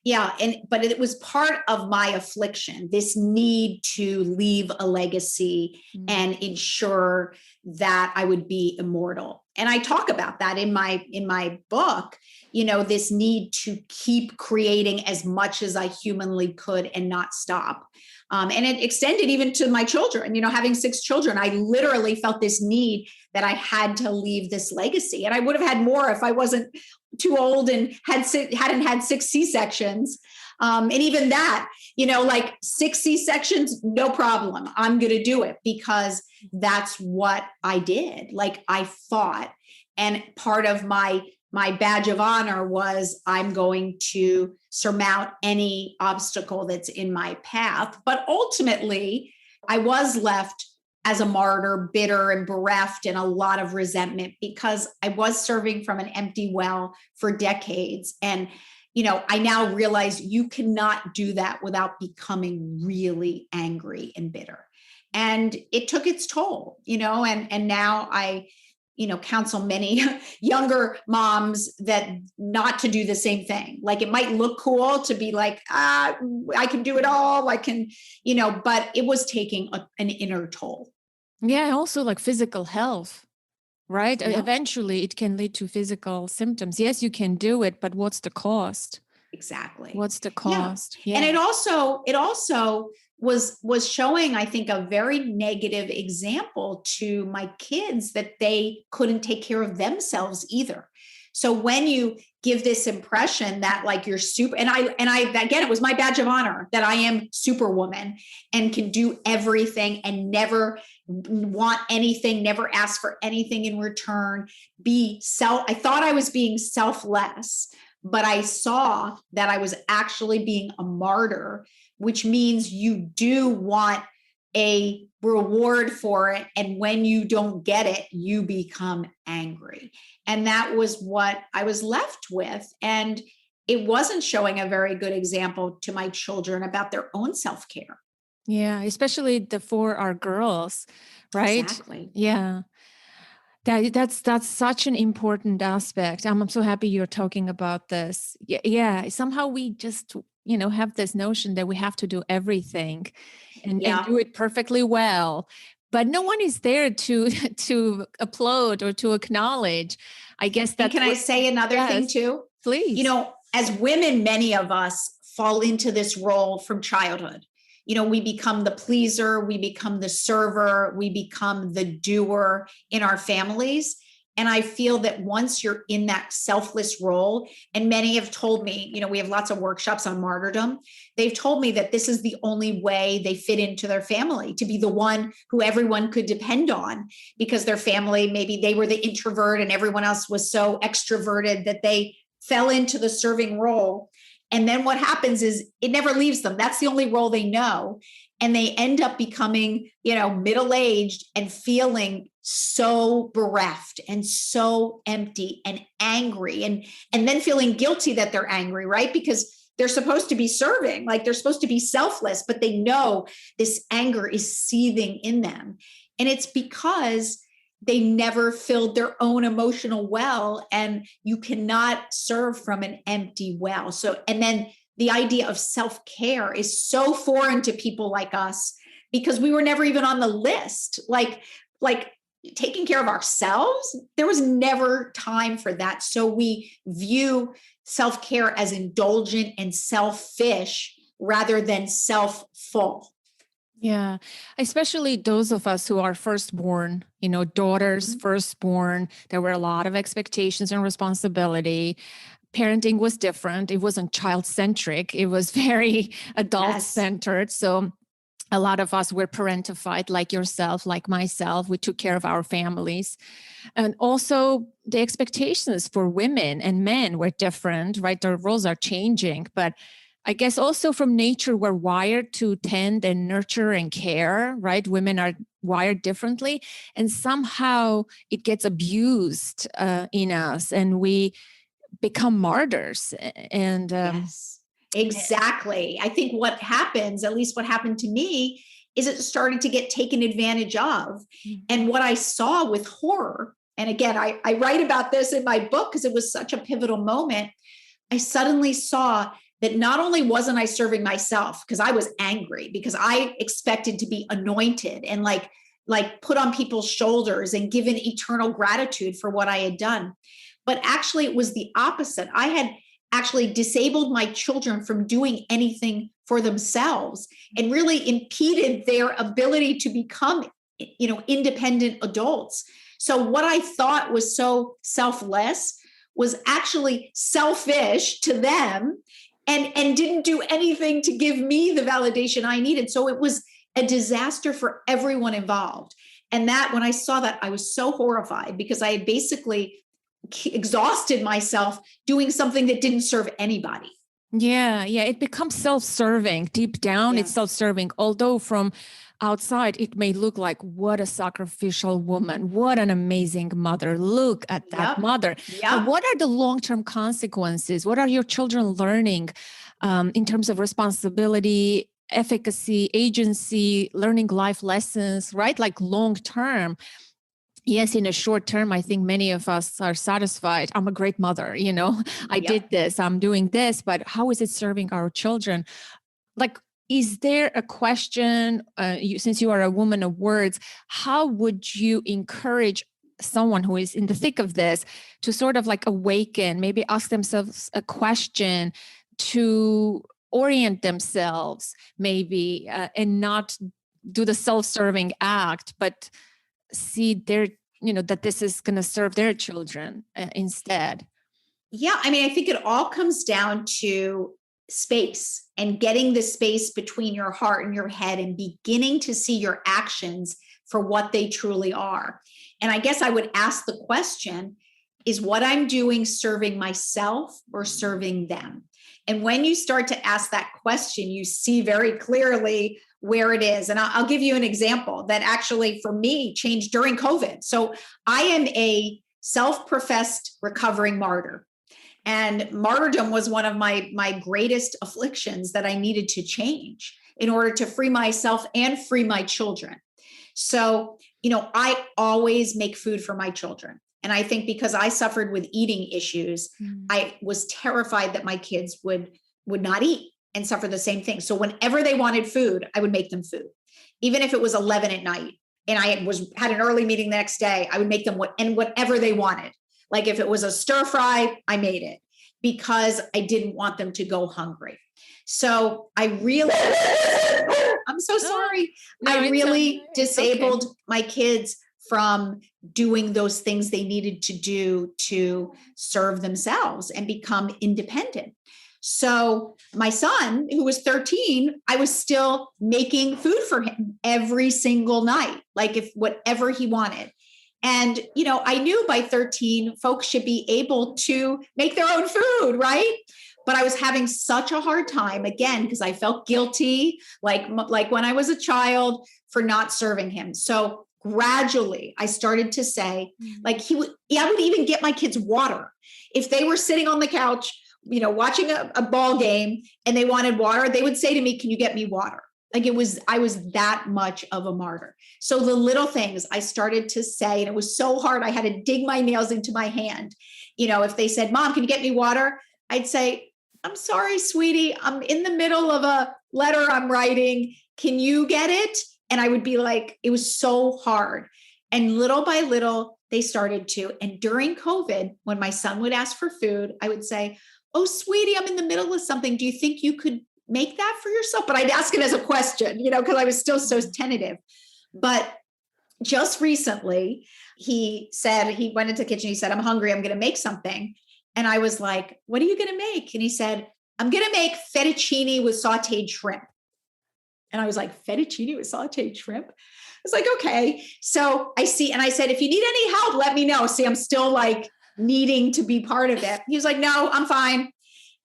Yeah. But it was part of my affliction, this need to leave a legacy and ensure that I would be immortal. And I talk about that in my book, this need to keep creating as much as I humanly could and not stop. And it extended even to my children, having 6 children. I literally felt this need that I had to leave this legacy. And I would have had more if I wasn't too old and hadn't had 6 C-sections. And even that, like 6 C-sections, no problem. I'm going to do it because that's what I did. Like, I fought. And part of my badge of honor was I'm going to surmount any obstacle that's in my path. But ultimately, I was left as a martyr, bitter and bereft, and a lot of resentment because I was serving from an empty well for decades. And, I now realize you cannot do that without becoming really angry and bitter. And it took its toll, and now I counsel many younger moms that not to do the same thing. Like, it might look cool to be like, I can do it all. I can, but it was taking an inner toll. Yeah. Also, like physical health, right? Yeah. Eventually it can lead to physical symptoms. Yes, you can do it, but what's the cost? Exactly. What's the cost? Yeah. And it also was showing, I think, a very negative example to my kids that they couldn't take care of themselves either. So when you give this impression that like you're super, and I again, it was my badge of honor that I am superwoman and can do everything and never want anything, never ask for anything in return, I thought I was being selfless, but I saw that I was actually being a martyr, which means you do want a reward for it. And when you don't get it, you become angry. And that was what I was left with. And it wasn't showing a very good example to my children about their own self-care. Yeah, especially for our girls, right? Exactly. Yeah. That's such an important aspect. I'm so happy you're talking about this. Yeah. Somehow we just, have this notion that we have to do everything and do it perfectly well. But no one is there to applaud or to acknowledge. I guess that. Can I say another thing too? Please. As women, many of us fall into this role from childhood. We become the pleaser, we become the server, we become the doer in our families. And I feel that once you're in that selfless role, and many have told me, we have lots of workshops on martyrdom. They've told me that this is the only way they fit into their family, to be the one who everyone could depend on, because their family, maybe they were the introvert and everyone else was so extroverted that they fell into the serving role. And then what happens is it never leaves them. That's the only role they know. And they end up becoming, middle-aged and feeling so bereft and so empty and angry, and then feeling guilty that they're angry, right? Because they're supposed to be serving, like they're supposed to be selfless, but they know this anger is seething in them. And it's because they never filled their own emotional well, and you cannot serve from an empty well. So, and then the idea of self-care is so foreign to people like us because we were never even on the list. Like taking care of ourselves, there was never time for that. So we view self-care as indulgent and selfish rather than self-full. Yeah, especially those of us who are firstborn, daughters, firstborn. There were a lot of expectations and responsibility. Parenting was different. It wasn't child-centric. It was very adult-centered. So a lot of us were parentified, like yourself, like myself. We took care of our families. And also the expectations for women and men were different, right? Their roles are changing, but I guess also from nature, we're wired to tend and nurture and care, right? Women are wired differently. And somehow it gets abused in us and we become martyrs. And yes, exactly. I think what happens, at least what happened to me, is it started to get taken advantage of. And what I saw with horror, and again, I write about this in my book because it was such a pivotal moment. I suddenly saw that not only wasn't I serving myself because I was angry, because I expected to be anointed and like put on people's shoulders and given eternal gratitude for what I had done. But actually it was the opposite. I had actually disabled my children from doing anything for themselves and really impeded their ability to become, independent adults. So what I thought was so selfless was actually selfish to them, and didn't do anything to give me the validation I needed. So it was a disaster for everyone involved. And that, when I saw that, I was so horrified because I had basically exhausted myself doing something that didn't serve anybody. Yeah. It becomes self-serving. Deep down, It's self-serving. Although from outside, it may look like, what a sacrificial woman, what an amazing mother. Look at that mother. But what are the long-term consequences? What are your children learning in terms of responsibility, efficacy, agency, learning life lessons, right? Like long-term. Yes, in a short term, I think many of us are satisfied. I'm a great mother, I did this, I'm doing this, but how is it serving our children? Like, is there a question, since you are a woman of words, how would you encourage someone who is in the thick of this to sort of like awaken, maybe ask themselves a question, to orient themselves maybe, and not do the self-serving act, but see that this is going to serve their children instead? Yeah. I mean, I think it all comes down to space and getting the space between your heart and your head and beginning to see your actions for what they truly are. And I guess I would ask the question, is what I'm doing serving myself or serving them? And when you start to ask that question, you see very clearly where it is. And I'll give you an example that actually for me changed during COVID. So I am a self-professed recovering martyr. And martyrdom was one of my greatest afflictions that I needed to change in order to free myself and free my children. So, I always make food for my children. And I think because I suffered with eating issues, I was terrified that my kids would not eat and suffer the same thing. So whenever they wanted food, I would make them food, even if it was 11 at night. And I had an early meeting the next day, I would make them whatever they wanted. Like if it was a stir fry, I made it because I didn't want them to go hungry. So I really, I'm so sorry. No, I really okay. disabled my kids from doing those things they needed to do to serve themselves and become independent. So my son, who was 13, I was still making food for him every single night, like if whatever he wanted. And, I knew by 13, folks should be able to make their own food, right? But I was having such a hard time, again, because I felt guilty, like when I was a child, for not serving him. So gradually, I started to say, like I would even get my kids water. If they were sitting on the couch, watching a ball game and they wanted water, they would say to me, "Can you get me water?" Like I was that much of a martyr. So the little things I started to say, and it was so hard. I had to dig my nails into my hand. If they said, "Mom, can you get me water?" I'd say, "I'm sorry, sweetie. I'm in the middle of a letter I'm writing. Can you get it?" And I would be like, it was so hard. And little by little, they started to. And during COVID, when my son would ask for food, I would say, "Oh, sweetie, I'm in the middle of something. Do you think you could make that for yourself?" But I'd ask it as a question, because I was still so tentative. But just recently, he said, he went into the kitchen, he said, "I'm hungry, I'm going to make something." And I was like, "What are you going to make?" And he said, "I'm going to make fettuccine with sauteed shrimp." And I was like, "Fettuccine with sauteed shrimp?" I was like, "Okay." So I said, "If you need any help, let me know." See, I'm still like needing to be part of it. He was like, "No, I'm fine."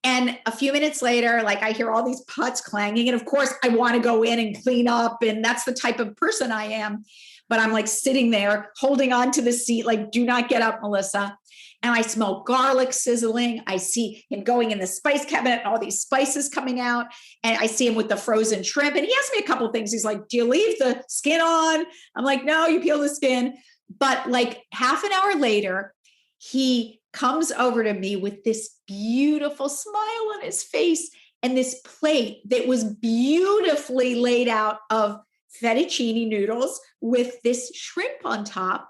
And a few minutes later, like I hear all these pots clanging. And of course, I want to go in and clean up. And that's the type of person I am. But I'm like sitting there holding on to the seat, like, "Do not get up, Melissa." And I smell garlic sizzling. I see him going in the spice cabinet and all these spices coming out. And I see him with the frozen shrimp. And he asked me a couple of things. He's like, "Do you leave the skin on?" I'm like, "No, you peel the skin." But like half an hour later, he comes over to me with this beautiful smile on his face and this plate that was beautifully laid out of fettuccine noodles with this shrimp on top.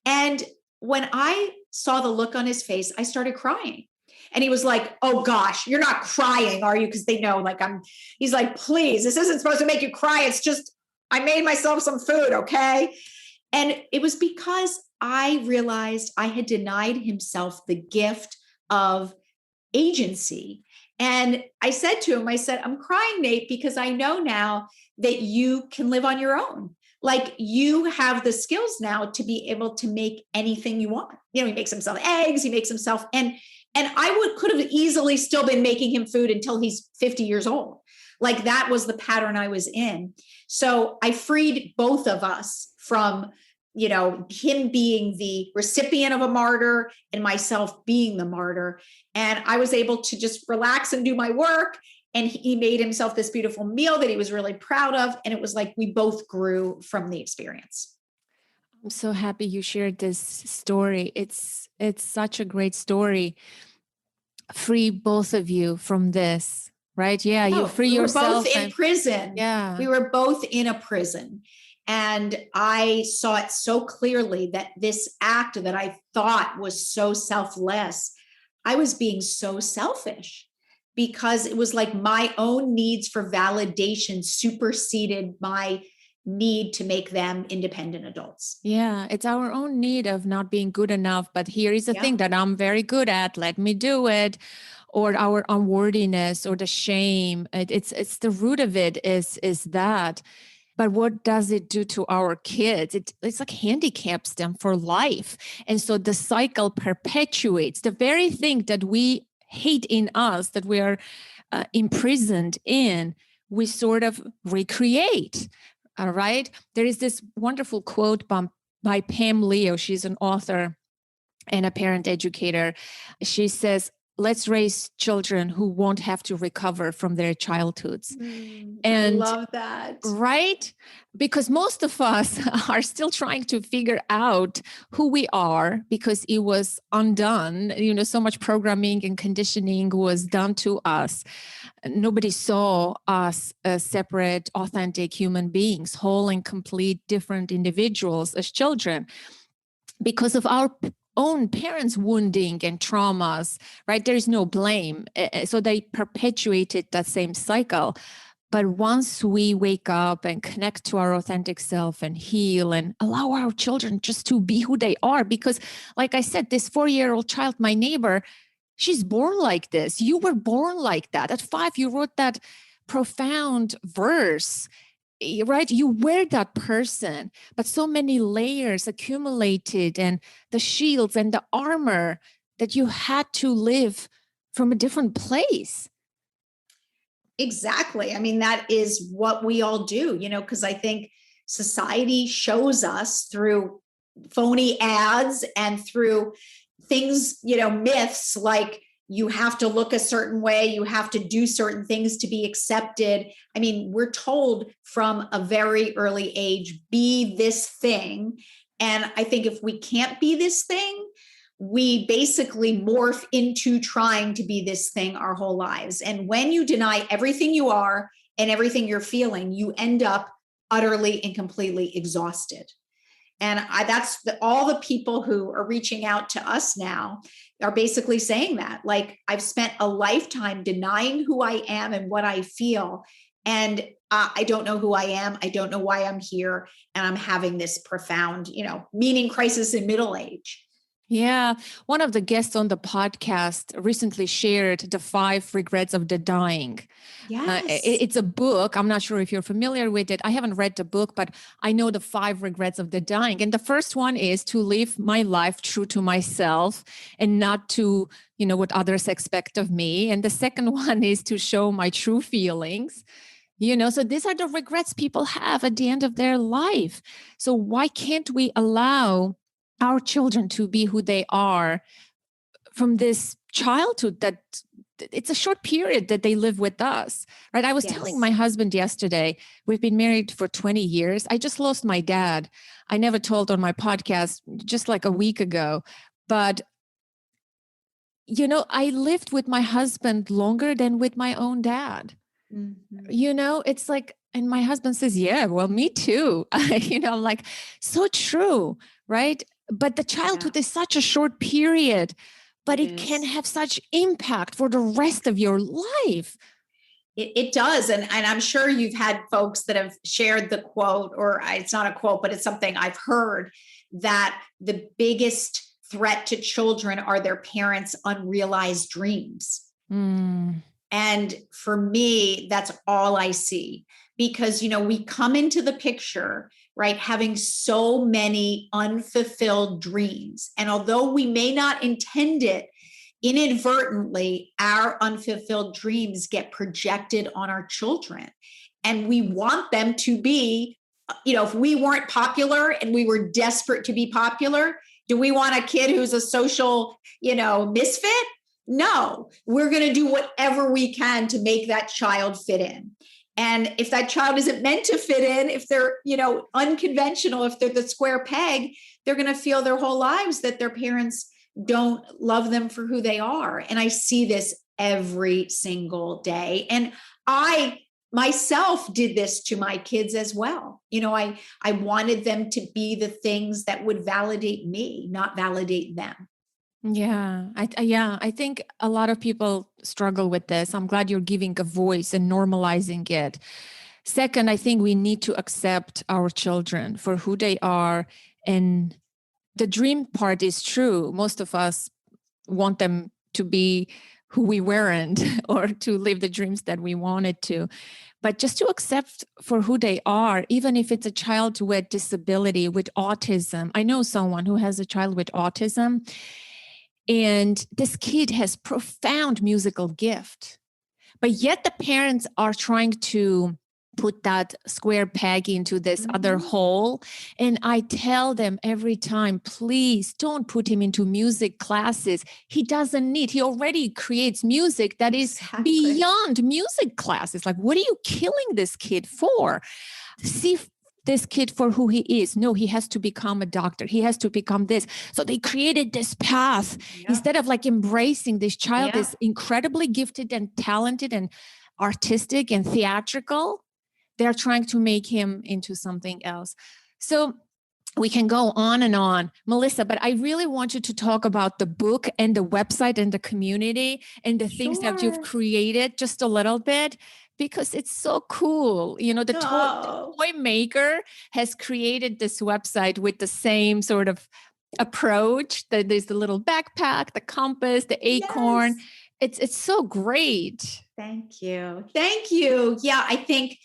And when I saw the look on his face, I started crying. And he was like, "Oh gosh, you're not crying, are you?" Because they know, like, he's like, "Please, this isn't supposed to make you cry. It's just, I made myself some food, okay?" And it was because I realized I had denied himself the gift of agency. And I said to him, I said, "I'm crying, Nate, because I know now that you can live on your own. Like you have the skills now to be able to make anything you want." He makes himself eggs, he makes himself, and I could have easily still been making him food until he's 50 years old. Like that was the pattern I was in. So I freed both of us from him being the recipient of a martyr and myself being the martyr. And I was able to just relax and do my work. And he made himself this beautiful meal that he was really proud of. And it was like we both grew from the experience. I'm so happy you shared this story. It's such a great story. Free both of you from this, right? Yeah, you free yourself. We were both in prison. Yeah. We were both in a prison. And I saw it so clearly that this act that I thought was so selfless, I was being so selfish because it was like my own needs for validation superseded my need to make them independent adults. Yeah, it's our own need of not being good enough, but here is the thing that I'm very good at, let me do it. Or our unworthiness or the shame. It's the root of it is that. But what does it do to our kids? It's like handicaps them for life. And so the cycle perpetuates the very thing that we hate in us, that we are imprisoned in, we sort of recreate. All right. There is this wonderful quote by Pam Leo. She's an author and a parent educator. She says, let's raise children who won't have to recover from their childhoods. And I And love that. Right? Because most of us are still trying to figure out who we are because it was undone. So much programming and conditioning was done to us. Nobody saw us as separate, authentic human beings, whole and complete, different individuals as children. Because of our own parents' wounding and traumas, right? There is no blame. So they perpetuated that same cycle. But once we wake up and connect to our authentic self and heal and allow our children just to be who they are, because like I said, this 4-year-old child, my neighbor, she's born like this. You were born like that. At 5, you wrote that profound verse, right? You were that person, but so many layers accumulated and the shields and the armor that you had to live from a different place. Exactly. I mean, that is what we all do, because I think society shows us through phony ads and through things, myths like you have to look a certain way, you have to do certain things to be accepted. I mean, we're told from a very early age, be this thing. And I think if we can't be this thing, we basically morph into trying to be this thing our whole lives. And when you deny everything you are and everything you're feeling, you end up utterly and completely exhausted. And that's all the people who are reaching out to us now are basically saying that. Like, I've spent a lifetime denying who I am and what I feel. And I don't know who I am. I don't know why I'm here. And I'm having this profound, meaning crisis in middle age. Yeah. One of the guests on the podcast recently shared the 5 regrets of the dying. Yes. It's a book. I'm not sure if you're familiar with it. I haven't read the book, but I know the 5 regrets of the dying. And the first one is to live my life true to myself and not to, what others expect of me. And the second one is to show my true feelings. So these are the regrets people have at the end of their life. So why can't we allow our children to be who they are from this childhood that it's a short period that they live with us, right? I was telling my husband yesterday, we've been married for 20 years. I just lost my dad. I never told on my podcast just like a week ago, but I lived with my husband longer than with my own dad. Mm-hmm. It's like, and my husband says, yeah, well, me too. I'm like, so true, right? But the childhood is such a short period, but it can have such impact for the rest of your life. It does. And I'm sure you've had folks that have shared the quote, or it's not a quote, but it's something I've heard, that the biggest threat to children are their parents' unrealized dreams. And for me, that's all I see, because, we come into the picture, right, having so many unfulfilled dreams. And although we may not intend it, inadvertently, our unfulfilled dreams get projected on our children. And we want them to be, if we weren't popular and we were desperate to be popular, do we want a kid who's a social, misfit? No, we're going to do whatever we can to make that child fit in. And if that child isn't meant to fit in, if they're, unconventional, if they're the square peg, they're going to feel their whole lives that their parents don't love them for who they are. And I see this every single day. And I myself did this to my kids as well. I wanted them to be the things that would validate me, not validate them. Yeah, I think a lot of people struggle with this. I'm glad you're giving a voice and normalizing it. Second, I think we need to accept our children for who they are. And the dream part is true. Most of us want them to be who we weren't or to live the dreams that we wanted to. But just to accept for who they are, even if it's a child with disability, with autism. I know someone who has a child with autism, and this kid has profound musical gift. But yet the parents are trying to put that square peg into this other hole. And I tell them every time, please don't put him into music classes. He doesn't need, he already creates music that is beyond music classes. Like, what are you killing this kid for? See this kid for who he is. No, he has to become a doctor. He has to become this. So they created this path instead of like embracing this child is incredibly gifted and talented and artistic and theatrical. They're trying to make him into something else. So we can go on and on, Melissa, but I really want you to talk about the book and the website and the community and the things that you've created just a little bit, because it's so cool. You know, the toy maker has created this website with the same sort of approach. There's the little backpack, the compass, the acorn. It's so great. Thank you. Thank you. Yeah, I think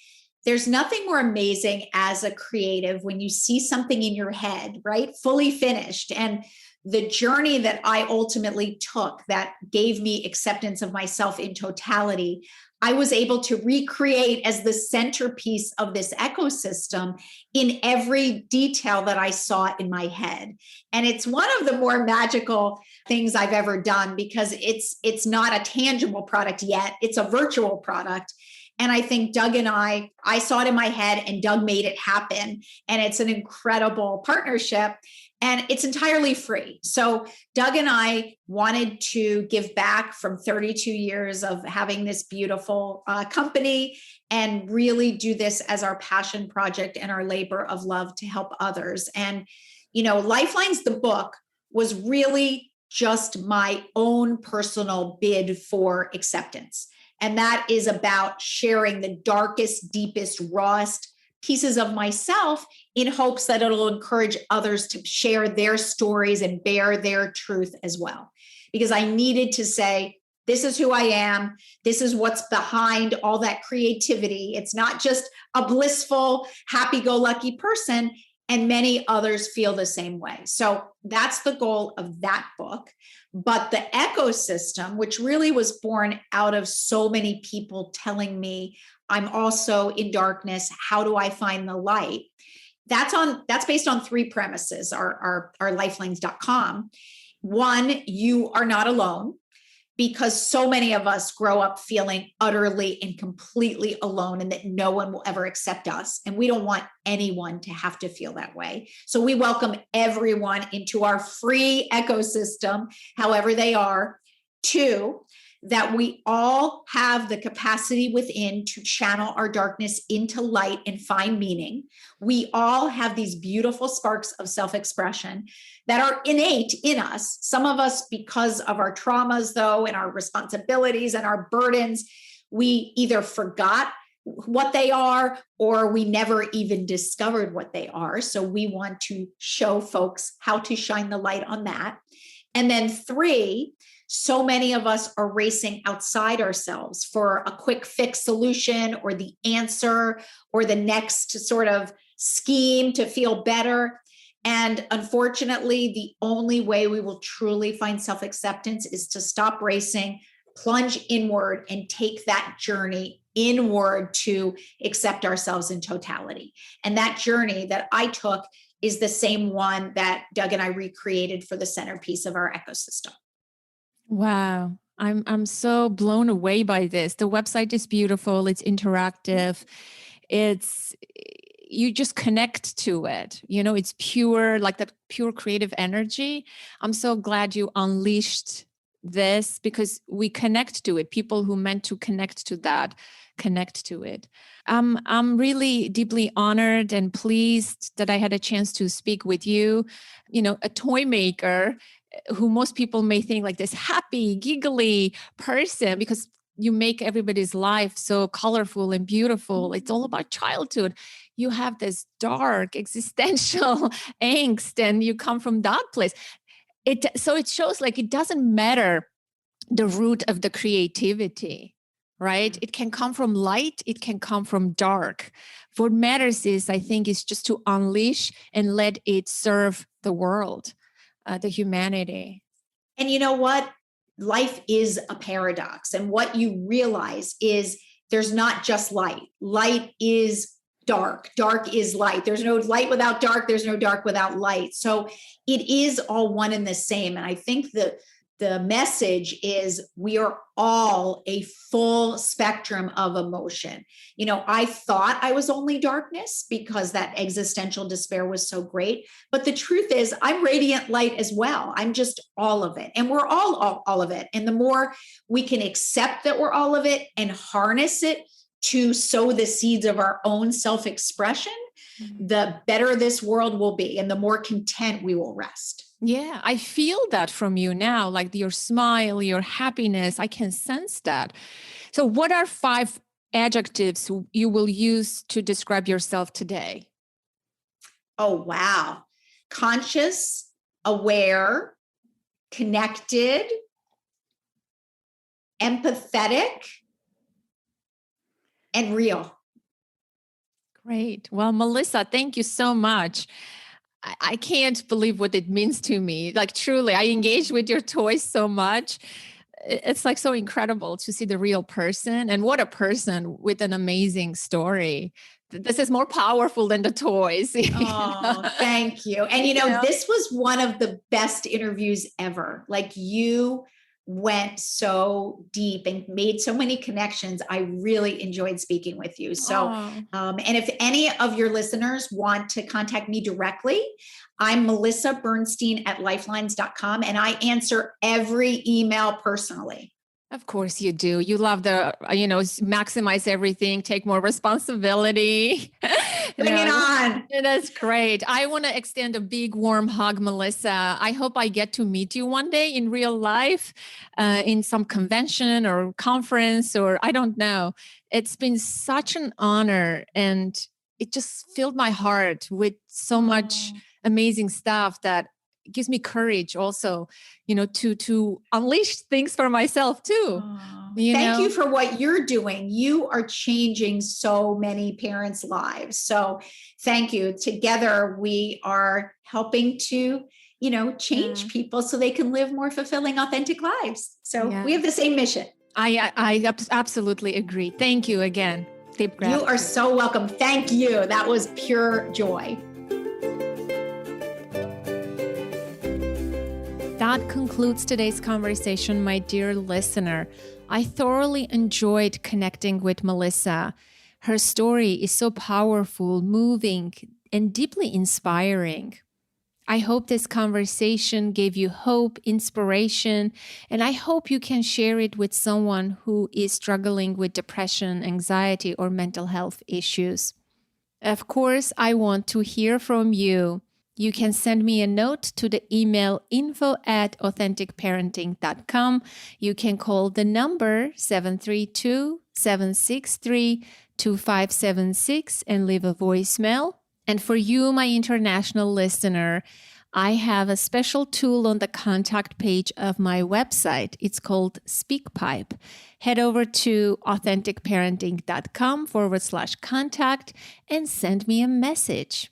there's nothing more amazing as a creative when you see something in your head, right? Fully finished. And the journey that I ultimately took that gave me acceptance of myself in totality, I was able to recreate as the centerpiece of this ecosystem in every detail that I saw in my head. And it's one of the more magical things I've ever done, because it's not a tangible product yet. It's a virtual product. And I think Doug and I saw it in my head and Doug made it happen. And it's an incredible partnership and it's entirely free. So Doug and I wanted to give back from 32 years of having this beautiful company and really do this as our passion project and our labor of love to help others. And, you know, Lifelines, the book, was really just my own personal bid for acceptance. And that is about sharing the darkest, deepest, rawest pieces of myself in hopes that it'll encourage others to share their stories and bear their truth as well. Because I needed to say, this is who I am. This is what's behind all that creativity. It's not just a blissful, happy-go-lucky person. And many others feel the same way. So that's the goal of that book. But the ecosystem, which really was born out of so many people telling me, I'm also in darkness. How do I find the light? That's based on three premises, our lifelines.com. One, you are not alone, because so many of us grow up feeling utterly and completely alone and that no one will ever accept us. And we don't want anyone to have to feel that way. So we welcome everyone into our free ecosystem, however they are. Two, that we all have the capacity within to channel our darkness into light and find meaning. We all have these beautiful sparks of self-expression that are innate in us. Some of us, because of our traumas, though, and our responsibilities and our burdens, we either forgot what they are or we never even discovered what they are. So we want to show folks how to shine the light on that. And then three, so many of us are racing outside ourselves for a quick fix solution or the answer or the next sort of scheme to feel better. And unfortunately, the only way we will truly find self-acceptance is to stop racing, plunge inward, and take that journey inward to accept ourselves in totality. And that journey that I took is the same one that Doug and I recreated for the centerpiece of our ecosystem. Wow. I'm so blown away by this. The website is beautiful. It's interactive. You just connect to it. You know, it's pure, like that pure creative energy. I'm so glad you unleashed this because we connect to it. People who meant to connect to that, connect to it. I'm really deeply honored and pleased that I had a chance to speak with you. You know, a toy maker who most people may think like this happy, giggly person, because you make everybody's life so colorful and beautiful. It's all about childhood. You have this dark existential angst and you come from that place. So it shows like it doesn't matter the root of the creativity, right? It can come from light, it can come from dark. What matters is, I think, is just to unleash and let it serve the world, the humanity. And you know what? Life is a paradox. And what you realize is there's not just light. Light is dark. Dark is light. There's no light without dark. There's no dark without light. So it is all one and the same. And I think the message is we are all a full spectrum of emotion. You know, I thought I was only darkness because that existential despair was so great. But the truth is I'm radiant light as well. I'm just all of it. And we're all of it. And the more we can accept that we're all of it and harness it to sow the seeds of our own self-expression, the better this world will be and the more content we will rest. Yeah, I feel that from you now, like your smile, your happiness. I can sense that. So what are 5 adjectives you will use to describe yourself today? Oh, wow. Conscious, aware, connected, empathetic, and real. Great. Well, Melissa, thank you so much. I can't believe what it means to me. Like, truly, I engage with your toys so much. It's like so incredible to see the real person, and what a person with an amazing story. This is more powerful than the toys. Oh, thank you. And, you know, this was one of the best interviews ever. Like, you went so deep and made so many connections. I really enjoyed speaking with you. So, and if any of your listeners want to contact me directly, I'm Melissa Bernstein at lifelines.com, and I answer every email personally. Of course you do. You love the, maximize everything, take more responsibility. Bring it on. That's great. I want to extend a big warm hug, Melissa. I hope I get to meet you one day in real life, in some convention or conference, or I don't know. It's been such an honor, and it just filled my heart with so much amazing stuff that gives me courage also, to unleash things for myself too. Thank you for what you're doing. You are changing so many parents' lives. So thank you. Together, we are helping to, change people so they can live more fulfilling, authentic lives. So we have the same mission. I absolutely agree. Thank you again. Deep gratitude. You are so welcome. Thank you. That was pure joy. That concludes today's conversation, my dear listener. I thoroughly enjoyed connecting with Melissa. Her story is so powerful, moving, and deeply inspiring. I hope this conversation gave you hope, inspiration, and I hope you can share it with someone who is struggling with depression, anxiety, or mental health issues. Of course, I want to hear from you. You can send me a note to the email info@authenticparenting.com. You can call the number 732-763-2576 and leave a voicemail. And for you, my international listener, I have a special tool on the contact page of my website. It's called SpeakPipe. Head over to authenticparenting.com/contact and send me a message.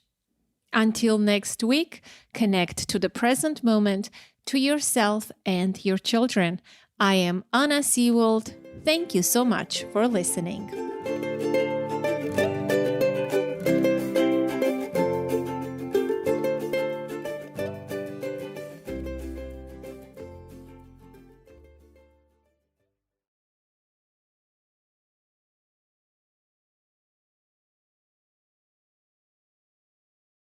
Until next week, connect to the present moment, to yourself and your children. I am Anna Seewald. Thank you so much for listening.